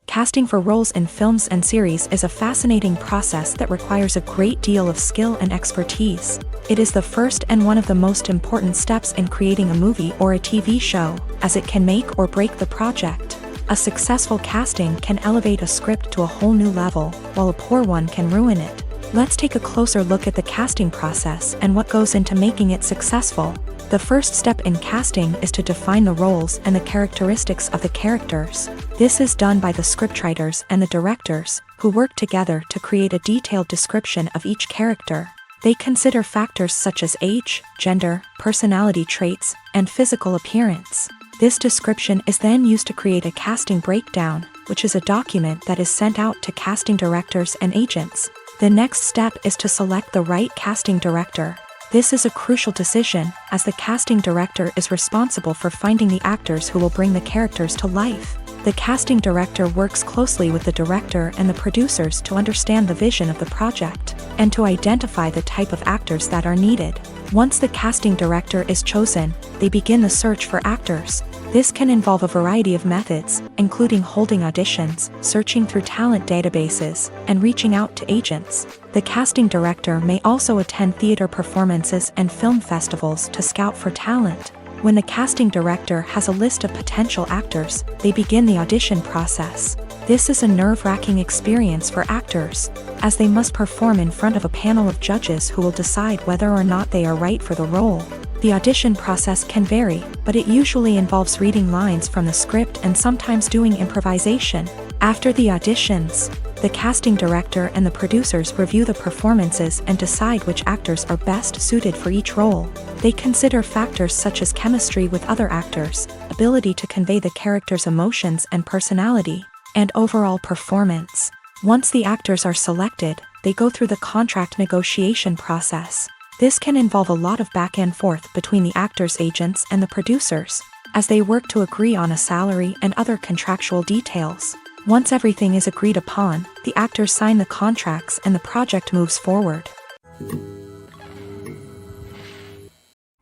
Speaker 1: Casting for roles in films and series is a fascinating process that requires a great deal of skill and expertise. It is the first and one of the most important steps in creating a movie or a TV show, as it can make or break the project. A successful casting can elevate a script to a whole new level, while a poor one can ruin it. Let's take a closer look at the casting process and what goes into making it successful. The first step in casting is to define the roles and the characteristics of the characters. This is done by the scriptwriters and the directors, who work together to create a detailed description of each character. They consider factors such as age, gender, personality traits, and physical appearance. This description is then used to create a casting breakdown, which is a document that is sent out to casting directors and agents. The next step is to select the right casting director. This is a crucial decision, as the casting director is responsible for finding the actors who will bring the characters to life. The casting director works closely with the director and the producers to understand the vision of the project, and to identify the type of actors that are needed. Once the casting director is chosen, they begin the search for actors. This can involve a variety of methods, including holding auditions, searching through talent databases, and reaching out to agents. The casting director may also attend theater performances and film festivals to scout for talent. When the casting director has a list of potential actors, they begin the audition process. This is a nerve-wracking experience for actors, as they must perform in front of a panel of judges who will decide whether or not they are right for the role. The audition process can vary, but it usually involves reading lines from the script and sometimes doing improvisation. After the auditions, the casting director and the producers review the performances and decide which actors are best suited for each role. They consider factors such as chemistry with other actors, ability to convey the character's emotions and personality, and overall performance. Once the actors are selected, they go through the contract negotiation process. This can involve a lot of back and forth between the actors' agents and the producers, as they work to agree on a salary and other contractual details. Once everything is agreed upon, the actors sign the contracts and the project moves forward.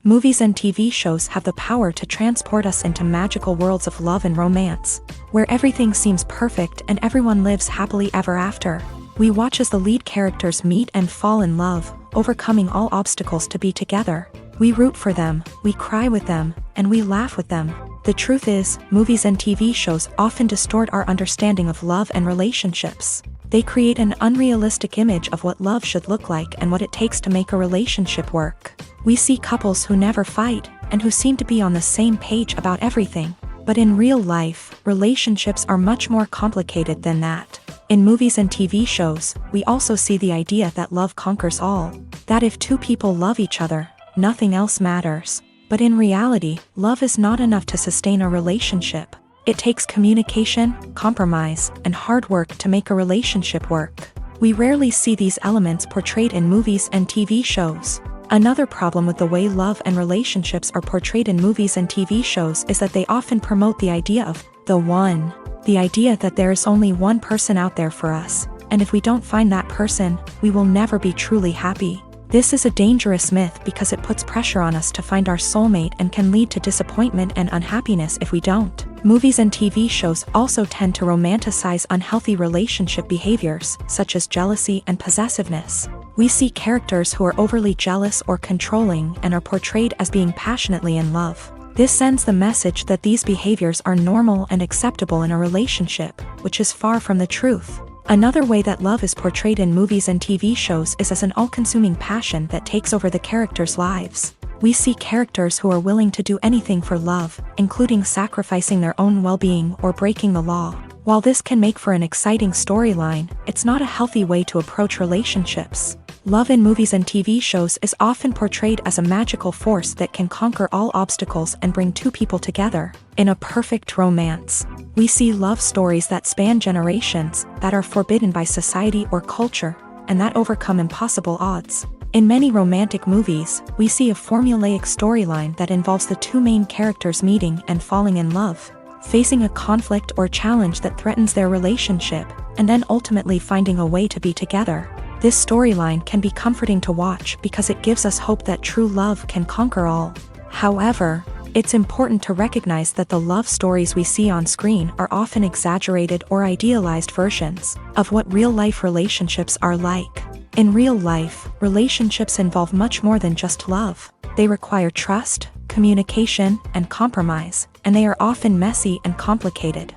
Speaker 1: Movies and TV shows have the power to transport us into magical worlds of love and romance, where everything seems perfect and everyone lives happily ever after. We watch as the lead characters meet and fall in love, overcoming all obstacles to be together. We root for them, we cry with them, and we laugh with them. The truth is, movies and TV shows often distort our understanding of love and relationships. They create an unrealistic image of what love should look like and what it takes to make a relationship work. We see couples who never fight, and who seem to be on the same page about everything. But in real life, relationships are much more complicated than that. In movies and TV shows, we also see the idea that love conquers all. That if two people love each other, nothing else matters. But in reality, love is not enough to sustain a relationship. It takes communication, compromise, and hard work to make a relationship work. We rarely see these elements portrayed in movies and TV shows. Another problem with the way love and relationships are portrayed in movies and TV shows is that they often promote the idea of the one. The idea that there is only one person out there for us, and if we don't find that person, we will never be truly happy. This is a dangerous myth because it puts pressure on us to find our soulmate and can lead to disappointment and unhappiness if we don't. Movies and TV shows also tend to romanticize unhealthy relationship behaviors, such as jealousy and possessiveness. We see characters who are overly jealous or controlling and are portrayed as being passionately in love. This sends the message that these behaviors are normal and acceptable in a relationship, which is far from the truth. Another way that love is portrayed in movies and TV shows is as an all-consuming passion that takes over the characters' lives. We see characters who are willing to do anything for love, including sacrificing their own well-being or breaking the law. While this can make for an exciting storyline, it's not a healthy way to approach relationships. Love in movies and TV shows is often portrayed as a magical force that can conquer all obstacles and bring two people together. In a perfect romance, we see love stories that span generations, that are forbidden by society or culture, and that overcome impossible odds. In many romantic movies, we see a formulaic storyline that involves the two main characters meeting and falling in love, facing a conflict or challenge that threatens their relationship, and then ultimately finding a way to be together. This storyline can be comforting to watch because it gives us hope that true love can conquer all. However, it's important to recognize that the love stories we see on screen are often exaggerated or idealized versions of what real-life relationships are like. In real life, relationships involve much more than just love. They require trust, communication, and compromise, and they are often messy and complicated.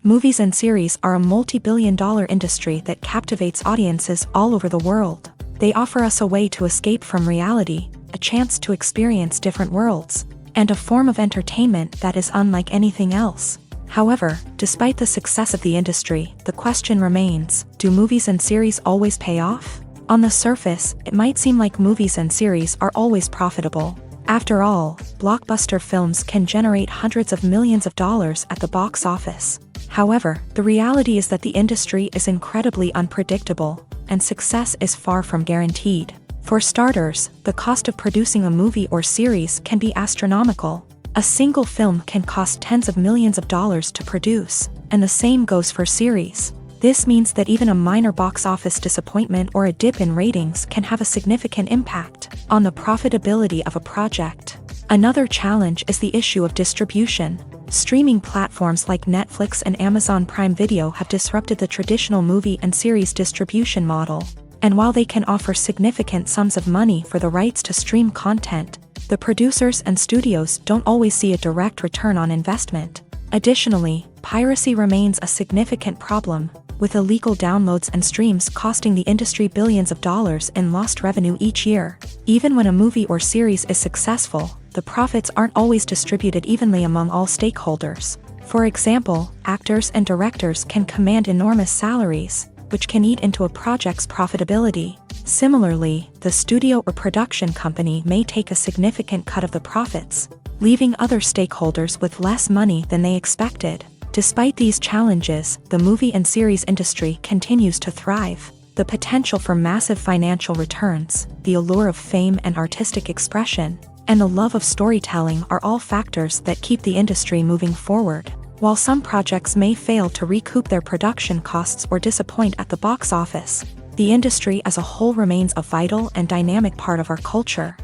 Speaker 1: Movies and series are a multi-billion-dollar industry that captivates audiences all over the world. They offer us a way to escape from reality, a chance to experience different worlds, and a form of entertainment that is unlike anything else. However, despite the success of the industry, the question remains, do movies and series always pay off? On the surface, it might seem like movies and series are always profitable. After all, blockbuster films can generate hundreds of millions of dollars at the box office. However, the reality is that the industry is incredibly unpredictable, and success is far from guaranteed. For starters, the cost of producing a movie or series can be astronomical. A single film can cost tens of millions of dollars to produce, and the same goes for series. This means that even a minor box office disappointment or a dip in ratings can have a significant impact on the profitability of a project. Another challenge is the issue of distribution. Streaming platforms like Netflix and Amazon Prime Video have disrupted the traditional movie and series distribution model. And while they can offer significant sums of money for the rights to stream content, the producers and studios don't always see a direct return on investment. Additionally, piracy remains a significant problem, with illegal downloads and streams costing the industry billions of dollars in lost revenue each year. Even when a movie or series is successful, the profits aren't always distributed evenly among all stakeholders. For example, actors and directors can command enormous salaries, which can eat into a project's profitability. Similarly, the studio or production company may take a significant cut of the profits, leaving other stakeholders with less money than they expected. Despite these challenges, the movie and series industry continues to thrive. The potential for massive financial returns, the allure of fame and artistic expression, and the love of storytelling are all factors that keep the industry moving forward. While some projects may fail to recoup their production costs or disappoint at the box office, the industry as a whole remains a vital and dynamic part of our culture.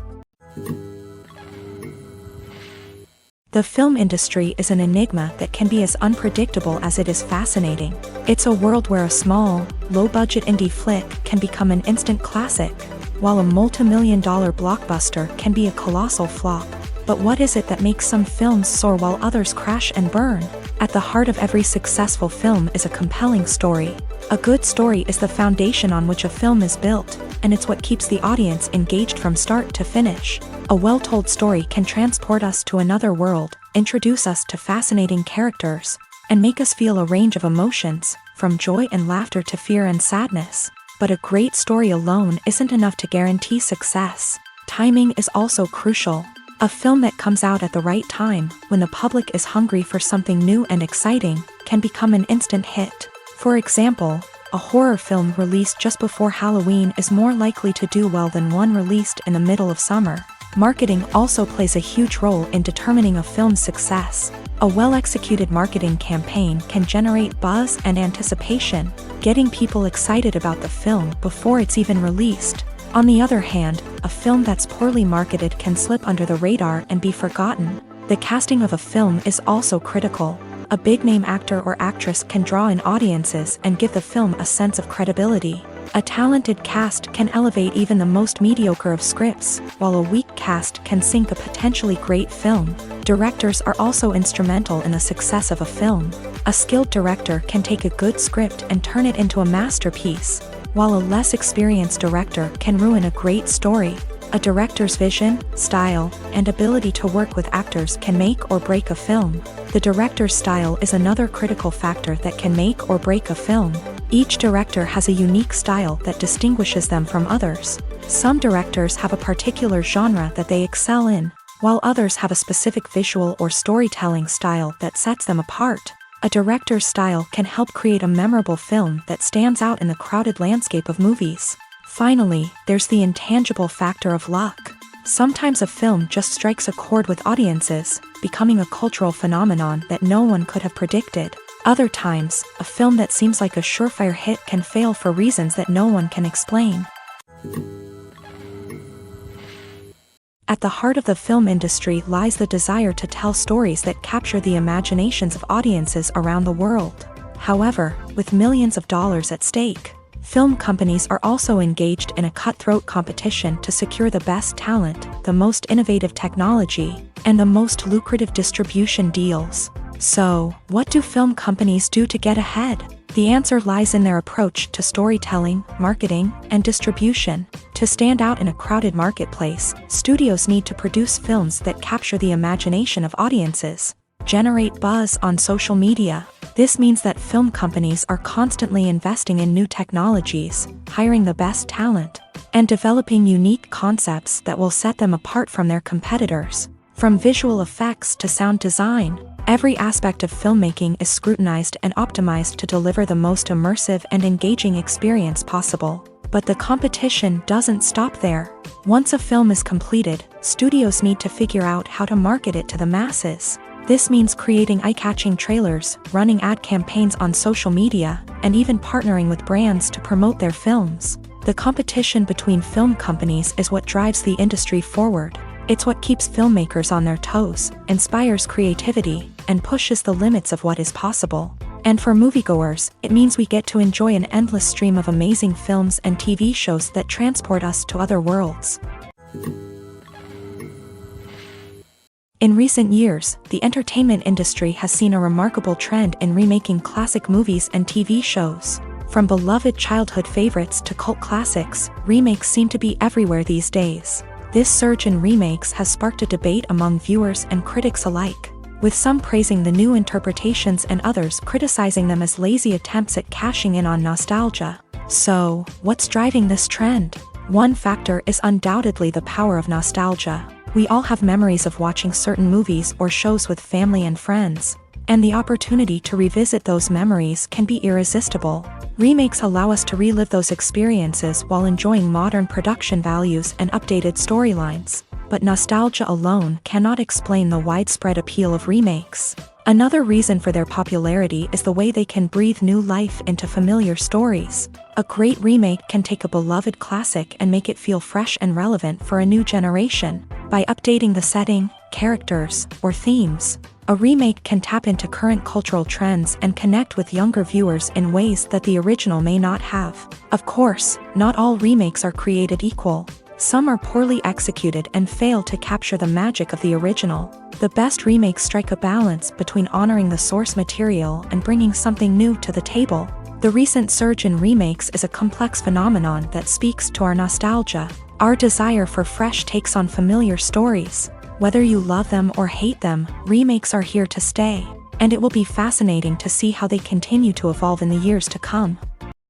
Speaker 1: The film industry is an enigma that can be as unpredictable as it is fascinating. It's a world where a small, low-budget indie flick can become an instant classic, while a multi-million-dollar blockbuster can be a colossal flop. But what is it that makes some films soar while others crash and burn? At the heart of every successful film is a compelling story. A good story is the foundation on which a film is built, and it's what keeps the audience engaged from start to finish. A well-told story can transport us to another world, introduce us to fascinating characters, and make us feel a range of emotions, from joy and laughter to fear and sadness. But a great story alone isn't enough to guarantee success. Timing is also crucial. A film that comes out at the right time, when the public is hungry for something new and exciting, can become an instant hit. For example, a horror film released just before Halloween is more likely to do well than one released in the middle of summer. Marketing also plays a huge role in determining a film's success. A well-executed marketing campaign can generate buzz and anticipation, getting people excited about the film before it's even released. On the other hand, a film that's poorly marketed can slip under the radar and be forgotten. The casting of a film is also critical. A big-name actor or actress can draw in audiences and give the film a sense of credibility. A talented cast can elevate even the most mediocre of scripts, while a weak cast can sink a potentially great film. Directors are also instrumental in the success of a film. A skilled director can take a good script and turn it into a masterpiece, while a less experienced director can ruin a great story. A director's vision, style, and ability to work with actors can make or break a film. The director's style is another critical factor that can make or break a film. Each director has a unique style that distinguishes them from others. Some directors have a particular genre that they excel in, while others have a specific visual or storytelling style that sets them apart. A director's style can help create a memorable film that stands out in the crowded landscape of movies. Finally, there's the intangible factor of luck. Sometimes a film just strikes a chord with audiences, becoming a cultural phenomenon that no one could have predicted. Other times, a film that seems like a surefire hit can fail for reasons that no one can explain. At the heart of the film industry lies the desire to tell stories that capture the imaginations of audiences around the world. However, with millions of dollars at stake, film companies are also engaged in a cutthroat competition to secure the best talent, the most innovative technology, and the most lucrative distribution deals. So, what do film companies do to get ahead? The answer lies in their approach to storytelling, marketing, and distribution. To stand out in a crowded marketplace, studios need to produce films that capture the imagination of audiences, generate buzz on social media. This means that film companies are constantly investing in new technologies, hiring the best talent, and developing unique concepts that will set them apart from their competitors. From visual effects to sound design, every aspect of filmmaking is scrutinized and optimized to deliver the most immersive and engaging experience possible. But the competition doesn't stop there. Once a film is completed, studios need to figure out how to market it to the masses. This means creating eye-catching trailers, running ad campaigns on social media, and even partnering with brands to promote their films. The competition between film companies is what drives the industry forward. It's what keeps filmmakers on their toes, inspires creativity, and pushes the limits of what is possible. And for moviegoers, it means we get to enjoy an endless stream of amazing films and TV shows that transport us to other worlds. In recent years, the entertainment industry has seen a remarkable trend in remaking classic movies and TV shows. From beloved childhood favorites to cult classics, remakes seem to be everywhere these days. This surge in remakes has sparked a debate among viewers and critics alike, with some praising the new interpretations and others criticizing them as lazy attempts at cashing in on nostalgia. So, what's driving this trend? One factor is undoubtedly the power of nostalgia. We all have memories of watching certain movies or shows with family and friends, and the opportunity to revisit those memories can be irresistible. Remakes allow us to relive those experiences while enjoying modern production values and updated storylines. But nostalgia alone cannot explain the widespread appeal of remakes. Another reason for their popularity is the way they can breathe new life into familiar stories. A great remake can take a beloved classic and make it feel fresh and relevant for a new generation. By updating the setting, characters, or themes, a remake can tap into current cultural trends and connect with younger viewers in ways that the original may not have. Of course, not all remakes are created equal. Some are poorly executed and fail to capture the magic of the original. The best remakes strike a balance between honoring the source material and bringing something new to the table. The recent surge in remakes is a complex phenomenon that speaks to our nostalgia, our desire for fresh takes on familiar stories. Whether you love them or hate them, remakes are here to stay, and it will be fascinating to see how they continue to evolve in the years to come.